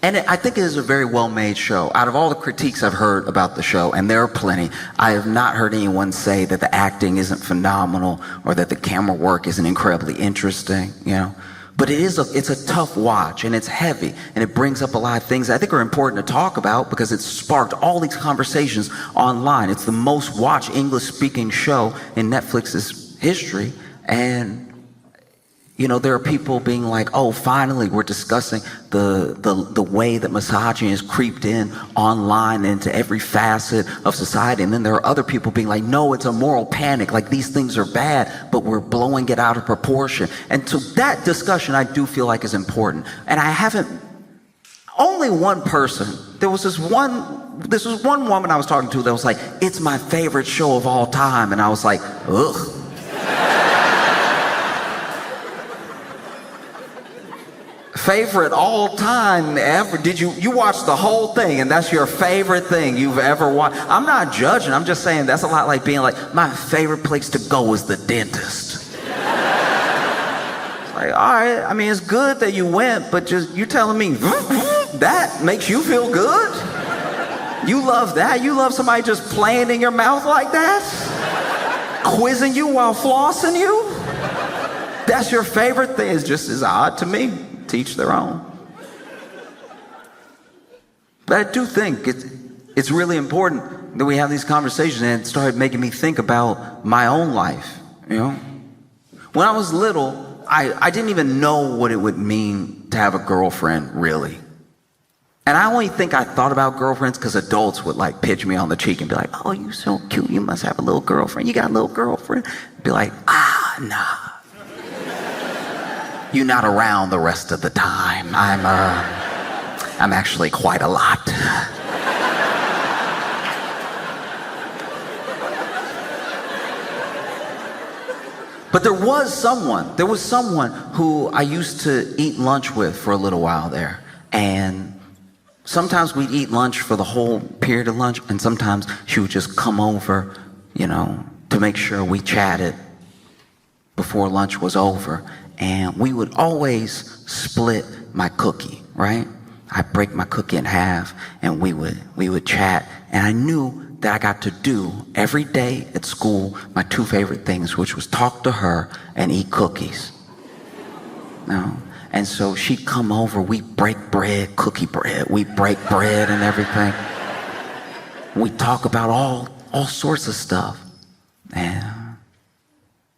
And I think it is a very well-made show. Out of all the critiques I've heard about the show, and there are plenty, I have not heard anyone say that the acting isn't phenomenal or that the camera work isn't incredibly interesting, But it's a tough watch, and it's heavy, and it brings up a lot of things I think are important to talk about because it's sparked all these conversations online. It's the most watched English-speaking show in Netflix's history, and there are people being like, oh, finally we're discussing the way that misogyny has creeped in online into every facet of society. And then there are other people being like, no, it's a moral panic. Like, these things are bad, but we're blowing it out of proportion. And so that discussion I do feel like is important. And only one person, this was one woman I was talking to that was like, it's my favorite show of all time. And I was like, ugh. Favorite all time ever? Did you watch the whole thing and that's your favorite thing you've ever watched? I'm not judging, I'm just saying that's a lot like being like, my favorite place to go is the dentist. It's like, all right, I mean, it's good that you went, but you're telling me that makes you feel good? You love that? You love somebody just playing in your mouth like that? Quizzing you while flossing you? That's your favorite thing? It's just as odd to me. Teach their own. But I do think it's really important that we have these conversations, and it started making me think about my own life. When I was little, I didn't even know what it would mean to have a girlfriend, really. And I only think I thought about girlfriends because adults would like pitch me on the cheek and be like, oh, you so cute, you must have a little girlfriend. You got a little girlfriend? I'd be like, nah. You're not around the rest of the time. I'm actually quite a lot. But there was someone who I used to eat lunch with for a little while there. And sometimes we'd eat lunch for the whole period of lunch, and sometimes she would just come over, to make sure we chatted before lunch was over. And we would always split my cookie, right? I'd break my cookie in half, and we would chat. And I knew that I got to do every day at school my two favorite things, which was talk to her and eat cookies. And so she'd come over, we break bread, cookie bread, we break bread and everything. We talk about all sorts of stuff. And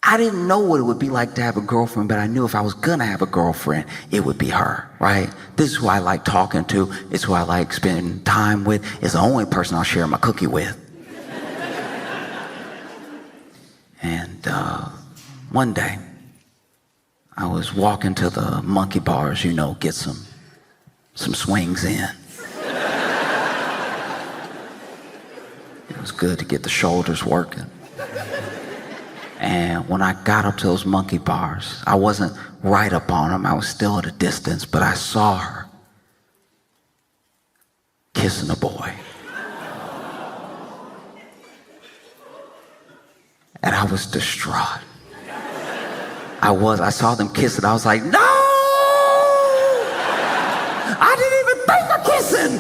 I didn't know what it would be like to have a girlfriend, but I knew if I was gonna have a girlfriend, it would be her, right? This is who I like talking to. It's who I like spending time with. It's the only person I'll share my cookie with. And one day, I was walking to the monkey bars, get some swings in. It was good to get the shoulders working. And when I got up to those monkey bars, I wasn't right up on them. I was still at a distance, but I saw her kissing a boy. And I was distraught. I saw them kiss it. I was like, no! I didn't even think of kissing!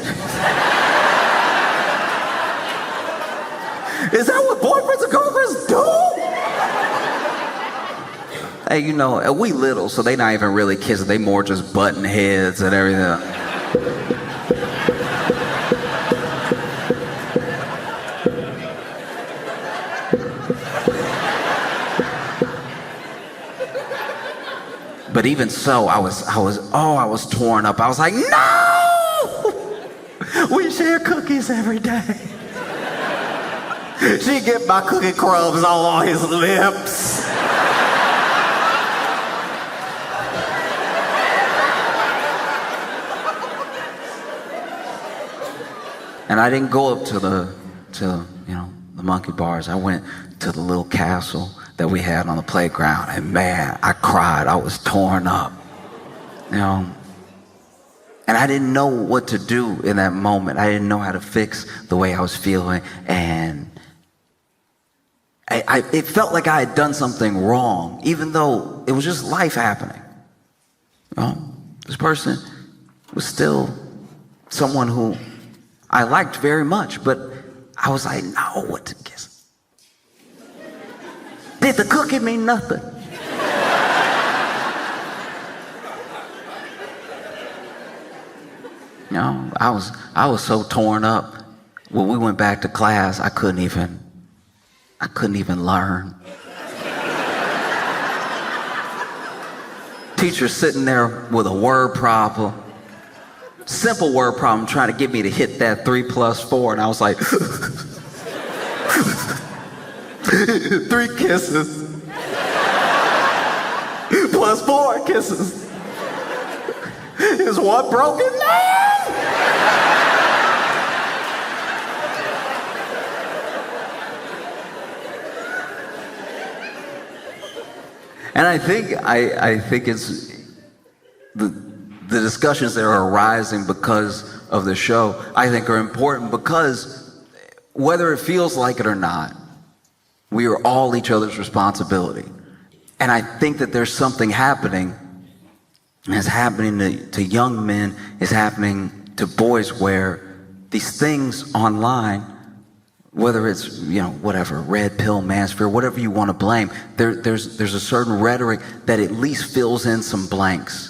Is that what boyfriends and girlfriends do? Hey, you know, we little, so they not even really kissing. They more just butting heads and everything. But even so, I was torn up. I was like, no! We share cookies every day. She get my cookie crumbs all on his lips. And I didn't go up to the monkey bars. I went to the little castle that we had on the playground, and man, I cried. I was torn up, you know. And I didn't know what to do in that moment. I didn't know how to fix the way I was feeling, and it felt like I had done something wrong, even though it was just life happening. You know, this person was still someone who I liked very much, but I was like, no, what to kiss? Did the cookie mean nothing? You know, I was so torn up. When we went back to class, I couldn't even learn. Teacher sitting there with a word problem. Simple word problem, trying to get me to hit that 3 + 4, and I was like, 3 kisses plus 4 kisses is one broken man. And I think it's the discussions that are arising because of the show, I think are important because whether it feels like it or not, we are all each other's responsibility. And I think that there's something happening, and it's happening to young men, it's happening to boys, where these things online, whether it's, you know, whatever, red pill, manosphere, whatever you want to blame, there's a certain rhetoric that at least fills in some blanks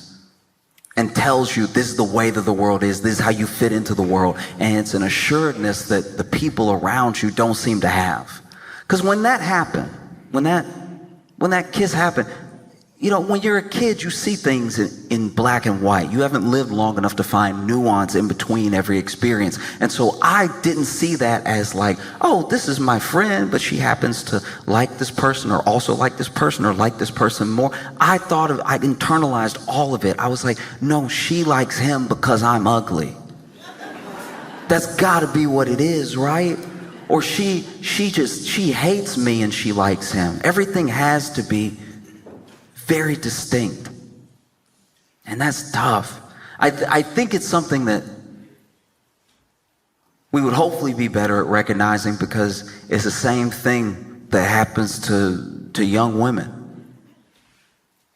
and tells you this is the way that the world is, this is how you fit into the world. And it's an assuredness that the people around you don't seem to have. Because when that happened, when that kiss happened, you know, when you're a kid, you see things in black and white. You haven't lived long enough to find nuance in between every experience. And so I didn't see that as like, oh, this is my friend, but she happens to like this person or also like this person or like this person more. I internalized all of it. I was like, no, she likes him because I'm ugly. That's gotta be what it is, right? Or she hates me and she likes him. Everything has to be very distinct. And that's tough. I think it's something that we would hopefully be better at recognizing, because it's the same thing that happens to young women.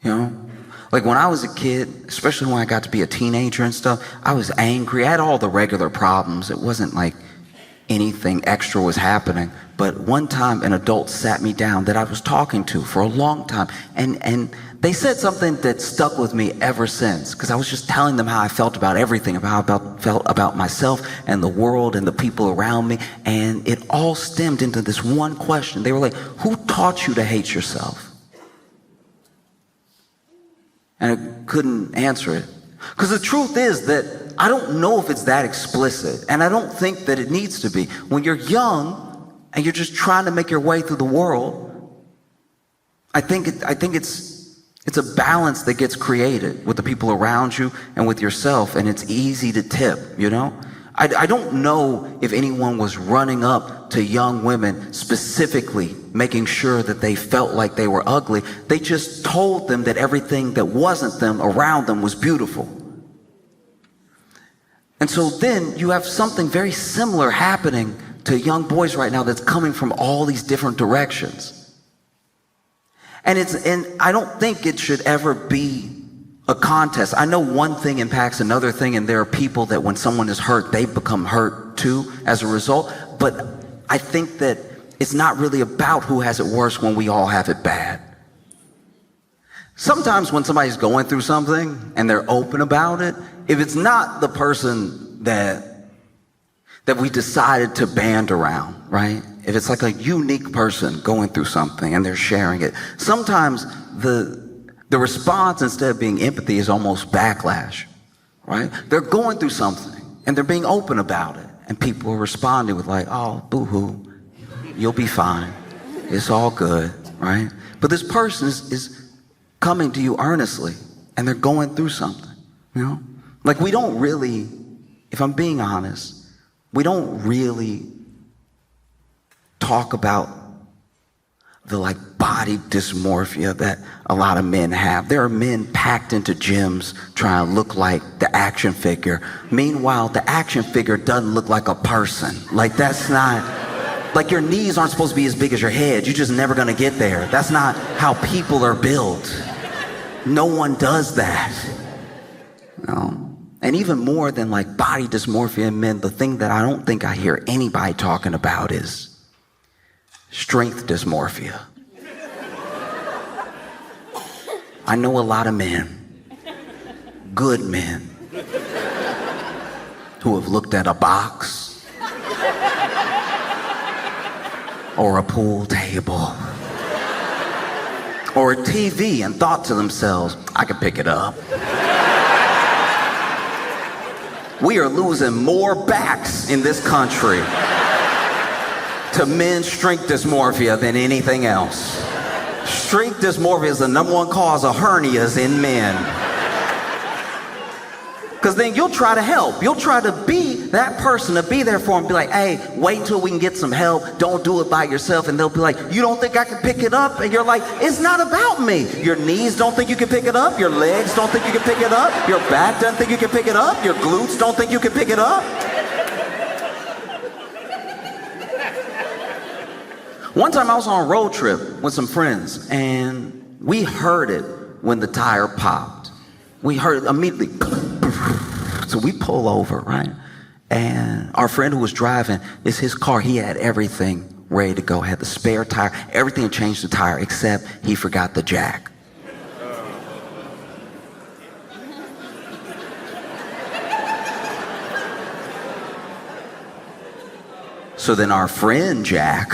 You know? Like when I was a kid, especially when I got to be a teenager and stuff, I was angry. I had all the regular problems. It wasn't like anything extra was happening. But one time an adult sat me down that I was talking to for a long time, and they said something that stuck with me ever since, because I was just telling them how I felt about everything, about how I felt about myself and the world and the people around me, and it all stemmed into this one question. They were like, who taught you to hate yourself? And I couldn't answer it. Because the truth is that I don't know if it's that explicit, and I don't think that it needs to be. When you're young and you're just trying to make your way through the world, I think it's a balance that gets created with the people around you and with yourself, and it's easy to tip, you know? I don't know if anyone was running up to young women specifically making sure that they felt like they were ugly. They just told them that everything that wasn't them around them was beautiful. And so then you have something very similar happening to young boys right now that's coming from all these different directions. And I don't think it should ever be a contest. I know one thing impacts another thing, and there are people that when someone is hurt, they become hurt too as a result. But I think that it's not really about who has it worse when we all have it bad. Sometimes when somebody's going through something and they're open about it, if it's not the person that we decided to band around, right? If it's like a unique person going through something and they're sharing it, sometimes the response, instead of being empathy, is almost backlash, right? They're going through something and they're being open about it, and people are responding with like, oh, boo-hoo, you'll be fine. It's all good, right? But this person is coming to you earnestly, and they're going through something, you know? Like, we don't really, if I'm being honest, we don't really talk about the like body dysmorphia that a lot of men have. There are men packed into gyms trying to look like the action figure. Meanwhile, the action figure doesn't look like a person. Like, that's not, like, your knees aren't supposed to be as big as your head. You're just never gonna get there. That's not how people are built. No one does that. You know? And even more than like body dysmorphia in men, the thing that I don't think I hear anybody talking about is strength dysmorphia. I know a lot of men, good men, who have looked at a box or a pool table or a TV and thought to themselves, I could pick it up. We are losing more backs in this country to men's strength dysmorphia than anything else. Strength dysmorphia is the #1 cause of hernias in men. Because then you'll try to help. You'll try to be that person, to be there for them. Be like, hey, wait until we can get some help. Don't do it by yourself. And they'll be like, you don't think I can pick it up? And you're like, it's not about me. Your knees don't think you can pick it up. Your legs don't think you can pick it up. Your back doesn't think you can pick it up. Your glutes don't think you can pick it up. One time I was on a road trip with some friends, and we heard it when the tire popped. We heard it immediately. So we pull over, right? And our friend who was driving, it's his car. He had everything ready to go. Had the spare tire, everything to change the tire, except he forgot the jack. So then our friend Jack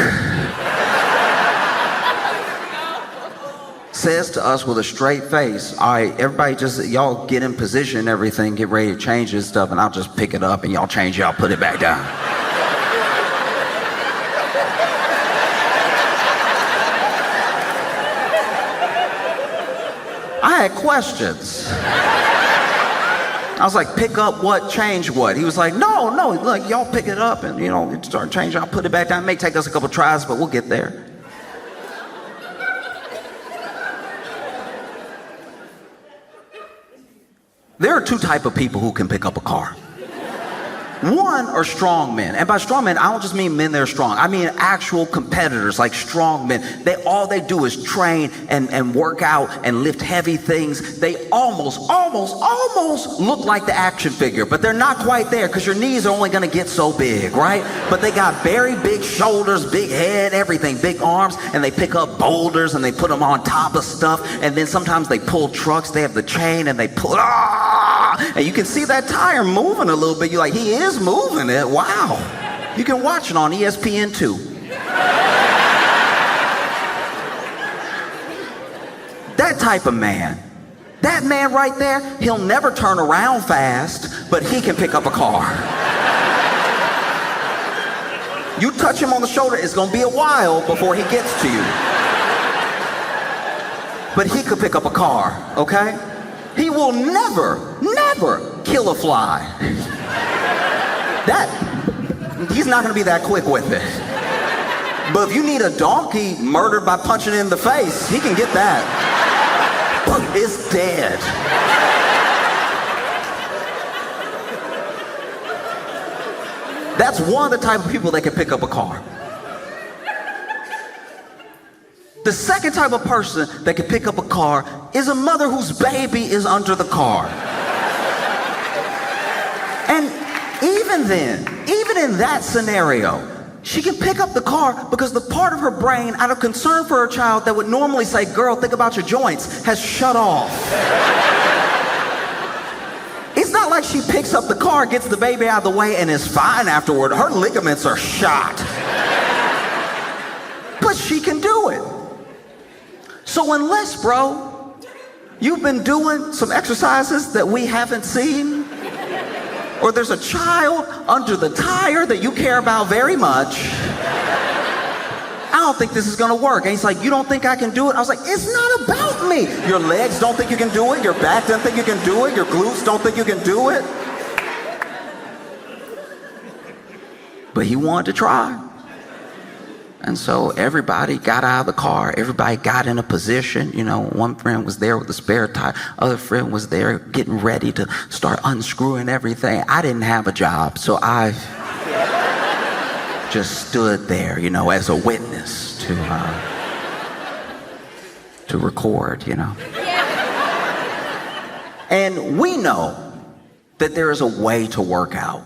says to us with a straight face, all right, everybody just, y'all get in position and everything, get ready to change this stuff, and I'll just pick it up and y'all change, y'all put it back down. I had questions. I was like, pick up what, change what? He was like, no, look, y'all pick it up and, you know, start changing, I'll put it back down. It may take us a couple tries, but we'll get there. There are two types of people who can pick up a car. One are strong men. And by strong men, I don't just mean men that are strong. I mean actual competitors, like strong men. All they do is train and work out and lift heavy things. They almost look like the action figure, but they're not quite there because your knees are only going to get so big, right? But they got very big shoulders, big head, everything, big arms, and they pick up boulders and they put them on top of stuff. And then sometimes they pull trucks. They have the chain and they pull, and you can see that tire moving a little bit. You're like, he is moving it. Wow. You can watch it on ESPN2. That type of man. That man right there, he'll never turn around fast, but he can pick up a car. You touch him on the shoulder, it's gonna be a while before he gets to you. But he could pick up a car, okay? He will never kill a fly. He's not gonna be that quick with it. But if you need a donkey murdered by punching it in the face, he can get that. It's dead. That's one of the type of people that can pick up a car. The second type of person that can pick up a car is a mother whose baby is under the car. And even then, even in that scenario, she can pick up the car because the part of her brain, out of concern for her child, that would normally say, girl, think about your joints, has shut off. It's not like she picks up the car, gets the baby out of the way, and is fine afterward. Her ligaments are shot. But she can do it. So unless, bro, you've been doing some exercises that we haven't seen, or there's a child under the tire that you care about very much, I don't think this is gonna work. And he's like, you don't think I can do it? I was like, it's not about me. Your legs don't think you can do it. Your back doesn't think you can do it. Your glutes don't think you can do it. But he wanted to try. And so everybody got out of the car. Everybody got in a position. You know, one friend was there with the spare tire. Other friend was there getting ready to start unscrewing everything. I didn't have a job, so I just stood there, you know, as a witness to record, you know. And we know that there is a way to work out.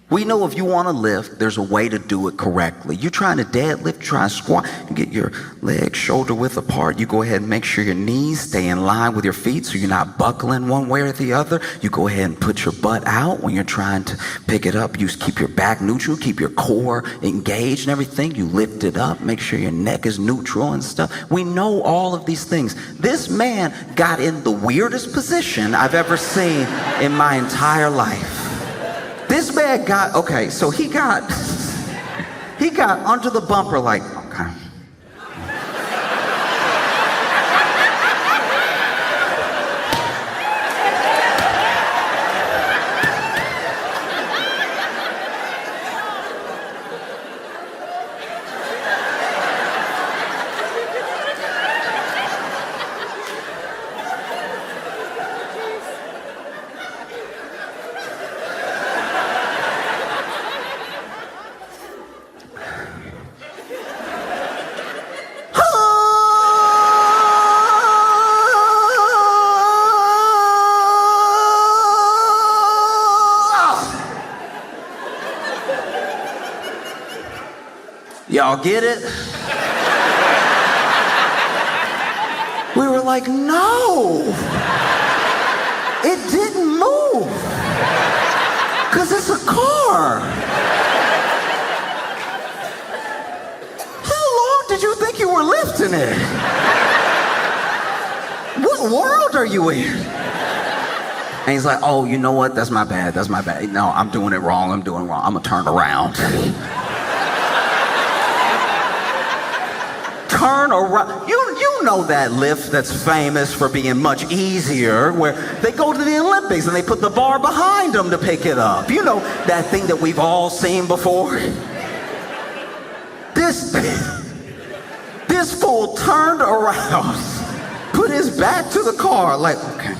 We know if you want to lift, there's a way to do it correctly. You're trying to deadlift, try to squat, you get your legs shoulder width apart. You go ahead and make sure your knees stay in line with your feet so you're not buckling one way or the other. You go ahead and put your butt out when you're trying to pick it up. You keep your back neutral, keep your core engaged and everything. You lift it up, make sure your neck is neutral and stuff. We know all of these things. This man got in the weirdest position I've ever seen in my entire life. This man got, okay, so he got under the bumper like, okay. Y'all get it? We were like, no, it didn't move, because it's a car. How long did you think you were lifting it? What world are you in? And he's like, oh, you know what? That's my bad. That's my bad. No, I'm doing it wrong. I'm doing it wrong. I'm going to turn around. Turn around. You know that lift that's famous for being much easier, where they go to the Olympics and they put the bar behind them to pick it up. You know that thing that we've all seen before? This fool turned around, put his back to the car like, okay.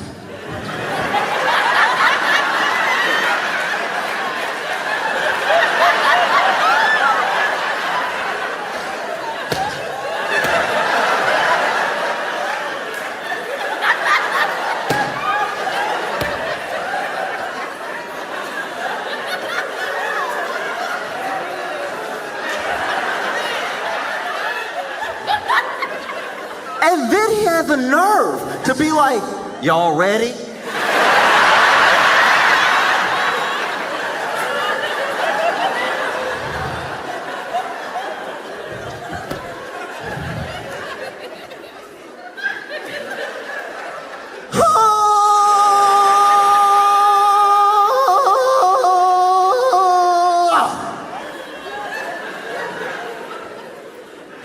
And then he had the nerve to be like, y'all ready?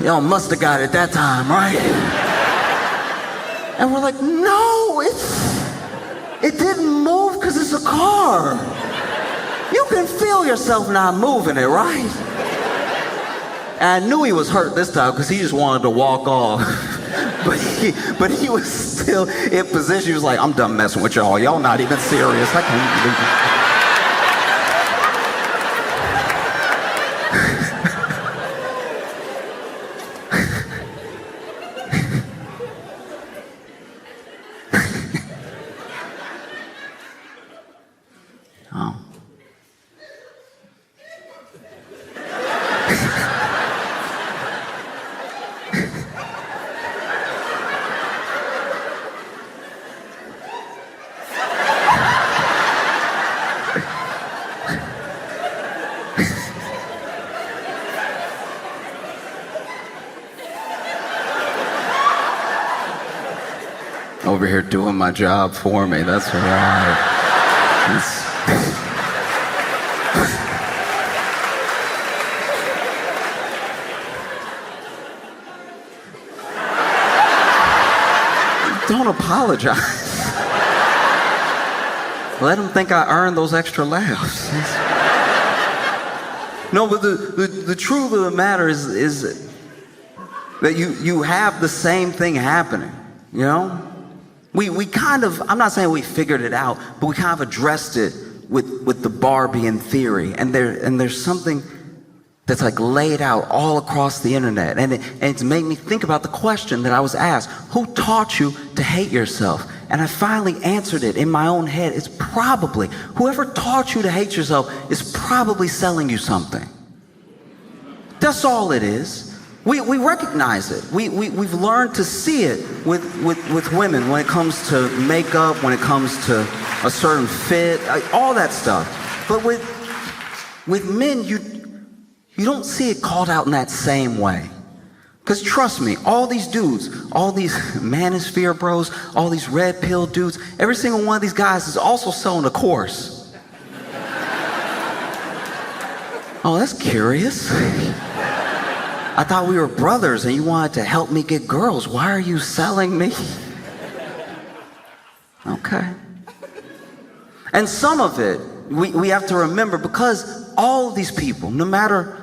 Y'all must have got it that time, right? And we're like, no, it didn't move because it's a car. You can feel yourself not moving it, right? And I knew he was hurt this time because he just wanted to walk off. But he was still in position. He was like, I'm done messing with y'all. Y'all not even serious. I can't believe it. Over here doing my job for me. That's right. Don't apologize. Let them think I earned those extra laughs. No, but the truth of the matter is that you have the same thing happening, you know? We kind of, I'm not saying we figured it out, but we kind of addressed it with the Barbie in theory. And there's something that's like laid out all across the internet. And it's made me think about the question that I was asked: who taught you to hate yourself? And I finally answered it in my own head. It's probably, whoever taught you to hate yourself is probably selling you something. That's all it is. We recognize it. We've learned to see it with women when it comes to makeup, when it comes to a certain fit, all that stuff. But with men, you don't see it called out in that same way. Because trust me, all these dudes, all these manosphere bros, all these red pill dudes, every single one of these guys is also selling a course. Oh, that's curious. I thought we were brothers and you wanted to help me get girls. Why are you selling me? Okay. And some of it, we have to remember, because all of these people, no matter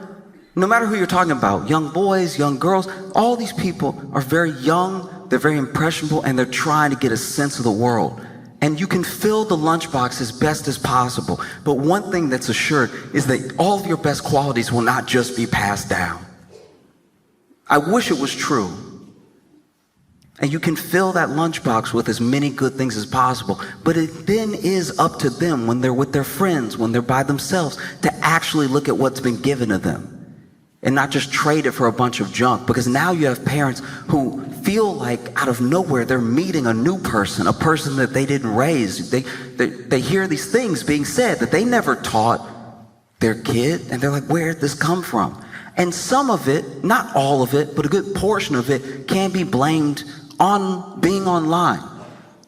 who you're talking about, young boys, young girls, all these people are very young, they're very impressionable, and they're trying to get a sense of the world. And you can fill the lunchbox as best as possible. But one thing that's assured is that all of your best qualities will not just be passed down. I wish it was true. And you can fill that lunchbox with as many good things as possible. But it then is up to them, when they're with their friends, when they're by themselves, to actually look at what's been given to them and not just trade it for a bunch of junk. Because now you have parents who feel like out of nowhere they're meeting a new person, a person that they didn't raise. They hear these things being said that they never taught their kid, and they're like, where did this come from? And some of it, not all of it, but a good portion of it can be blamed on being online.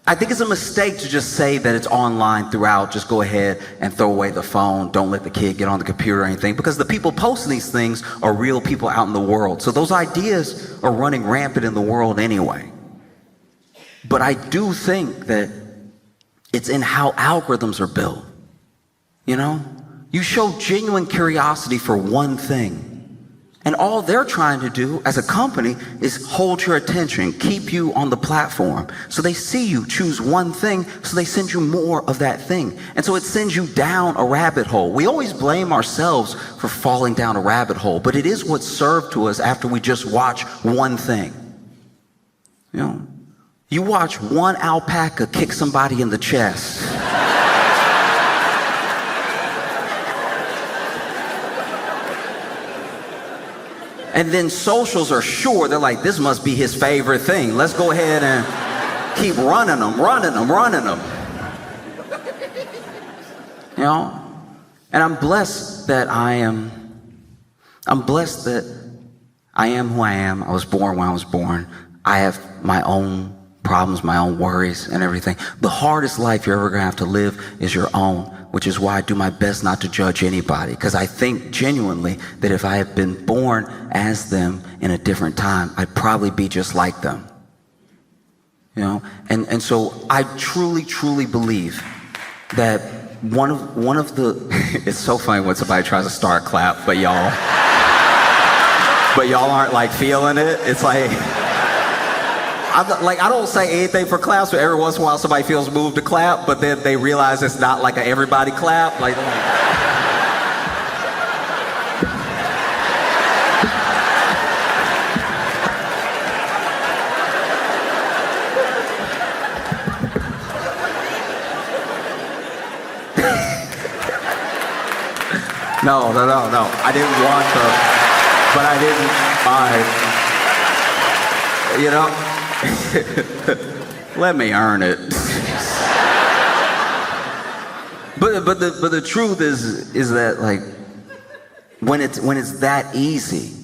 I think it's a mistake to just say that it's online throughout. Just go ahead and throw away the phone. Don't let the kid get on the computer or anything, because the people posting these things are real people out in the world. So those ideas are running rampant in the world anyway. But I do think that it's in how algorithms are built. You know, you show genuine curiosity for one thing, and all they're trying to do as a company is hold your attention, keep you on the platform. So they see you choose one thing, so they send you more of that thing. And so it sends you down a rabbit hole. We always blame ourselves for falling down a rabbit hole, but it is what's served to us after we just watch one thing. You know, you watch one alpaca kick somebody in the chest. And then socials are sure, they're like, this must be his favorite thing. Let's go ahead and keep running them. You know? And I'm blessed that I am who I am. I was born when I was born. I have my own problems, my own worries and everything. The hardest life you're ever gonna have to live is your own, which is why I do my best not to judge anybody, because I think genuinely that if I had been born as them in a different time, I'd probably be just like them. You know? And so I truly believe that one of the it's so funny when somebody tries to start a clap, but y'all aren't like feeling it. It's like I don't say anything for claps, but every once in a while somebody feels moved to clap, but then they realize it's not like a everybody clap. Like, No. I didn't want to. but I didn't. Let me earn it. but the truth is that, like, when it's that easy,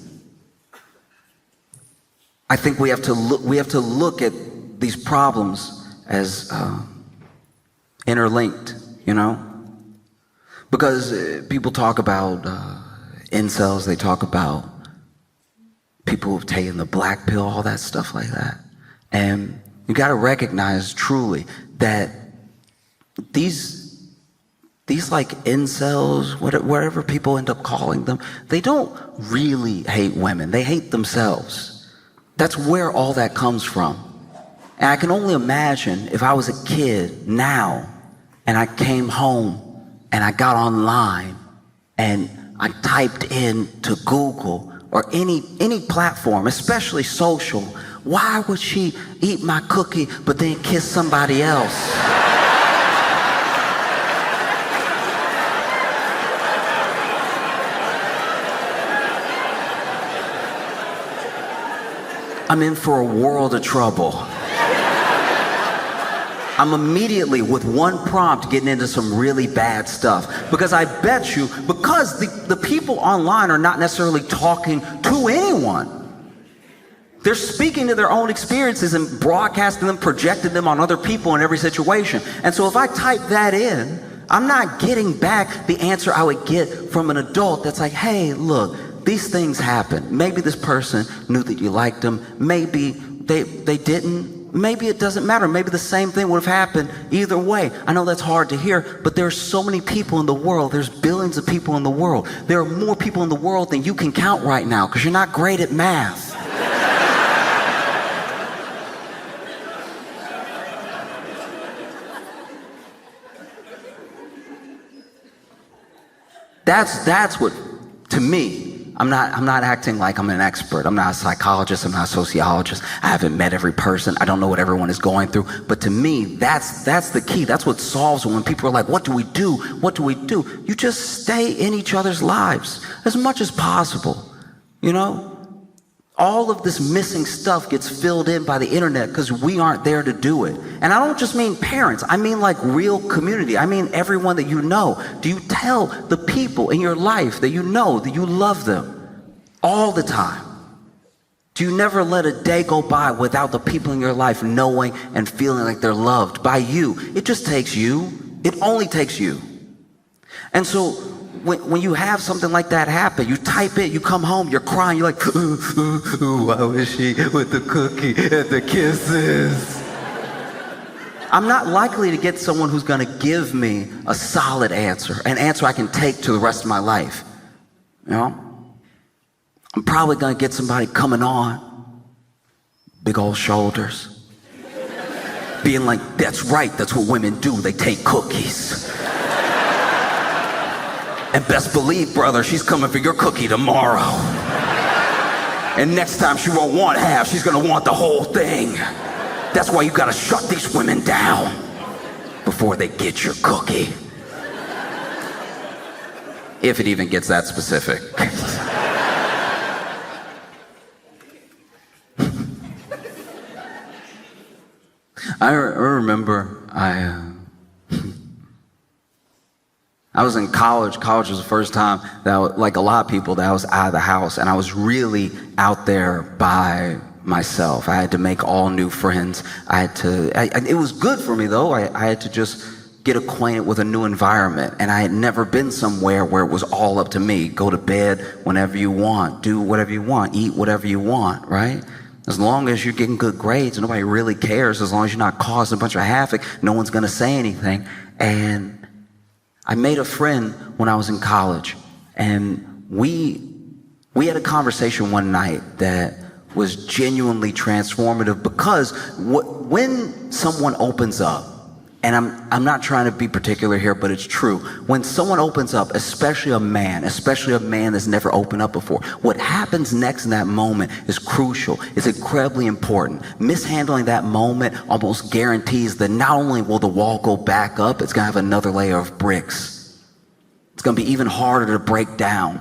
I think we have to look at these problems as interlinked, because people talk about incels, they talk about people who've taken the black pill, all that stuff like that. And you got to recognize truly that these like incels, whatever people end up calling them, they don't really hate women. They hate themselves. That's where all that comes from. And I can only imagine if I was a kid now and I came home and I got online and I typed into Google or any platform, especially social, why would she eat my cookie but then kiss somebody else? I'm in for a world of trouble. I'm immediately, with one prompt, getting into some really bad stuff. Because I bet you, because the people online are not necessarily talking to anyone. They're speaking to their own experiences and broadcasting them, projecting them on other people in every situation. And so if I type that in, I'm not getting back the answer I would get from an adult that's like, hey, look, these things happen. Maybe this person knew that you liked them. Maybe they didn't. Maybe it doesn't matter. Maybe the same thing would have happened either way. I know that's hard to hear, but there are so many people in the world. There's billions of people in the world. There are more people in the world than you can count right now because you're not great at math. That's what, to me, I'm not acting like I'm an expert. I'm not a psychologist. I'm not a sociologist. I haven't met every person. I don't know what everyone is going through. But to me, that's the key. That's what solves it when people are like, what do we do? What do we do? You just stay in each other's lives as much as possible. All of this missing stuff gets filled in by the internet because we aren't there to do it. And I don't just mean parents. I mean like real community. I mean everyone that you know. Do you tell the people in your life that you know that you love them all the time? Do you never let a day go by without the people in your life knowing and feeling like they're loved by you? It just takes you. It only takes you. And so when you have something like that happen, you type it, you come home, you're crying, you're like, why was she with the cookie and the kisses? I'm not likely to get someone who's gonna give me a solid answer, an answer I can take to the rest of my life. I'm probably gonna get somebody coming on, big old shoulders, being like, that's right, that's what women do, they take cookies. And best believe, brother, she's coming for your cookie tomorrow. And next time she won't want half, she's gonna want the whole thing. That's why you gotta shut these women down before they get your cookie. If it even gets that specific. I remember I was in college. College was the first time that, like a lot of people, that I was out of the house, and I was really out there by myself. I had to make all new friends. It was good for me though. I had to just get acquainted with a new environment, and I had never been somewhere where it was all up to me. Go to bed whenever you want, do whatever you want, eat whatever you want, right? As long as you're getting good grades, nobody really cares. As long as you're not causing a bunch of havoc, no one's gonna say anything. And I made a friend when I was in college, and we had a conversation one night that was genuinely transformative because when someone opens up, and I'm not trying to be particular here, but it's true. When someone opens up, especially a man that's never opened up before, what happens next in that moment is crucial. It's incredibly important. Mishandling that moment almost guarantees that not only will the wall go back up, it's gonna have another layer of bricks. It's gonna be even harder to break down.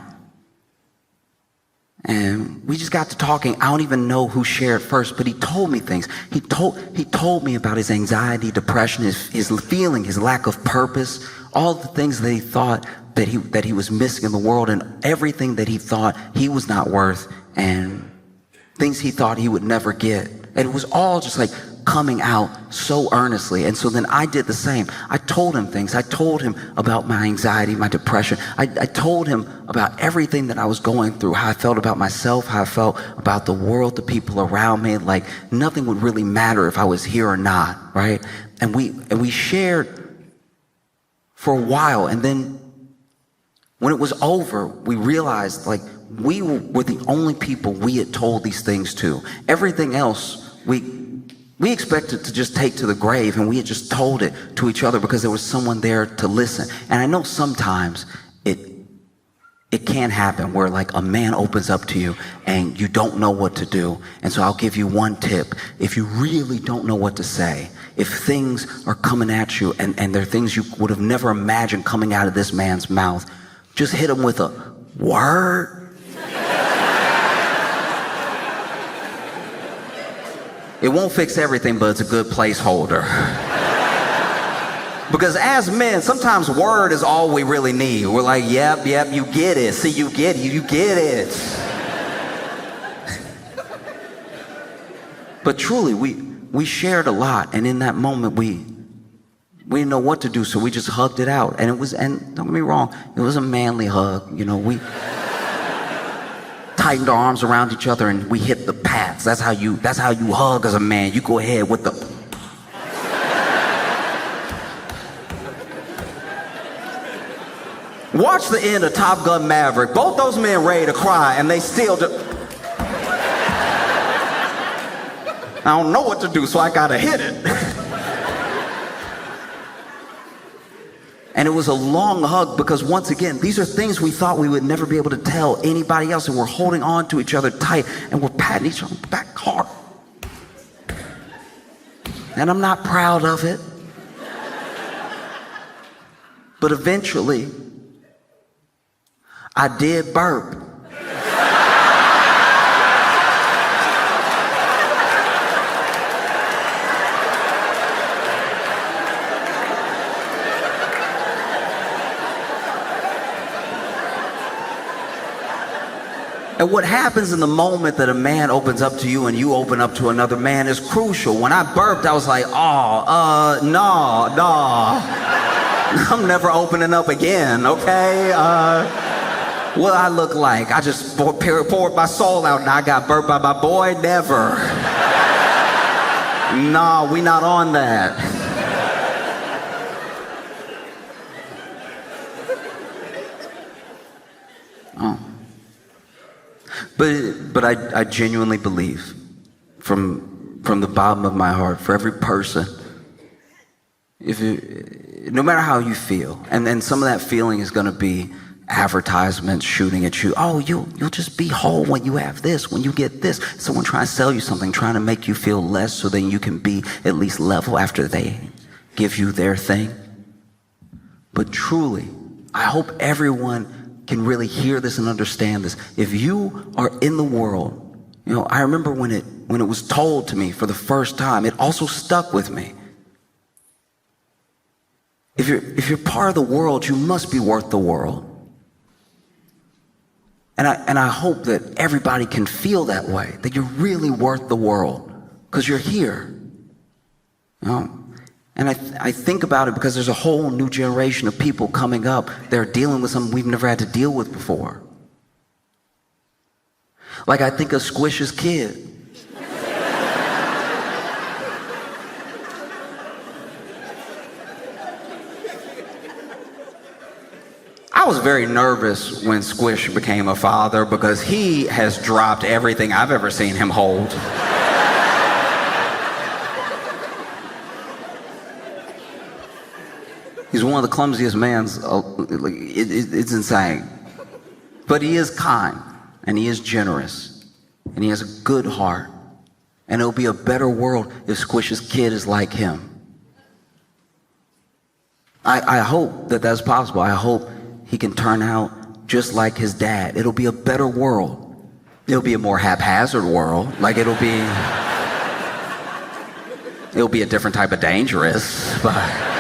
And we just got to talking. I don't even know who shared first, but he told me things. He told me about his anxiety, depression, his feeling, his lack of purpose, all the things that he thought that he was missing in the world, and everything that he thought he was not worth, and things he thought he would never get. And it was all just like coming out so earnestly. And so then I did the same. I told him things. I told him about my anxiety, my depression. I told him about everything that I was going through, how I felt about myself, how I felt about the world, the people around me. Like nothing would really matter if I was here or not, right? And we shared for a while. And then when it was over, we realized like we were the only people we had told these things to. Everything else we expected to just take to the grave, and we had just told it to each other because there was someone there to listen. And I know sometimes it can happen where like a man opens up to you and you don't know what to do. And so I'll give you one tip. If you really don't know what to say, if things are coming at you and there are things you would have never imagined coming out of this man's mouth, just hit him with a word. It won't fix everything, but it's a good placeholder. Because as men, sometimes word is all we really need. We're like, yep, you get it. See, you get it. But truly, we shared a lot, and in that moment, we didn't know what to do, so we just hugged it out. And don't get me wrong, it was a manly hug. You know, we tightened our arms around each other and we hit the pats. That's how you hug as a man. You go ahead with the. Watch the end of Top Gun Maverick. Both those men ready to cry, and they still do. I don't know what to do, so I gotta hit it. And it was a long hug because, once again, these are things we thought we would never be able to tell anybody else, and we're holding on to each other tight, and we're patting each other back hard. And I'm not proud of it. But eventually, I did burp. And what happens in the moment that a man opens up to you and you open up to another man is crucial. When I burped, I was like, no. I'm never opening up again, okay? What I look like? I just poured my soul out and I got burped by my boy? Never. No, we not on that. Oh. But I genuinely believe from the bottom of my heart, for every person, no matter how you feel, and some of that feeling is going to be advertisements shooting at you. Oh, you'll just be whole when you have this, when you get this. Someone trying to sell you something, trying to make you feel less so then you can be at least level after they give you their thing. But truly, I hope everyone can really hear this and understand this. If you are in the world, you know, I remember when it was told to me for the first time, it also stuck with me. If you're part of the world, you must be worth the world. And I hope that everybody can feel that way, that you're really worth the world, because you're here. You know? And I think about it because there's a whole new generation of people coming up. They're dealing with something we've never had to deal with before. Like I think of Squish's kid. I was very nervous when Squish became a father because he has dropped everything I've ever seen him hold. He's one of the clumsiest mans. It's insane. But he is kind, and he is generous, and he has a good heart. And it'll be a better world if Squish's kid is like him. I hope that that's possible. I hope he can turn out just like his dad. It'll be a better world It'll be a more haphazard world. Like it'll be a different type of dangerous, but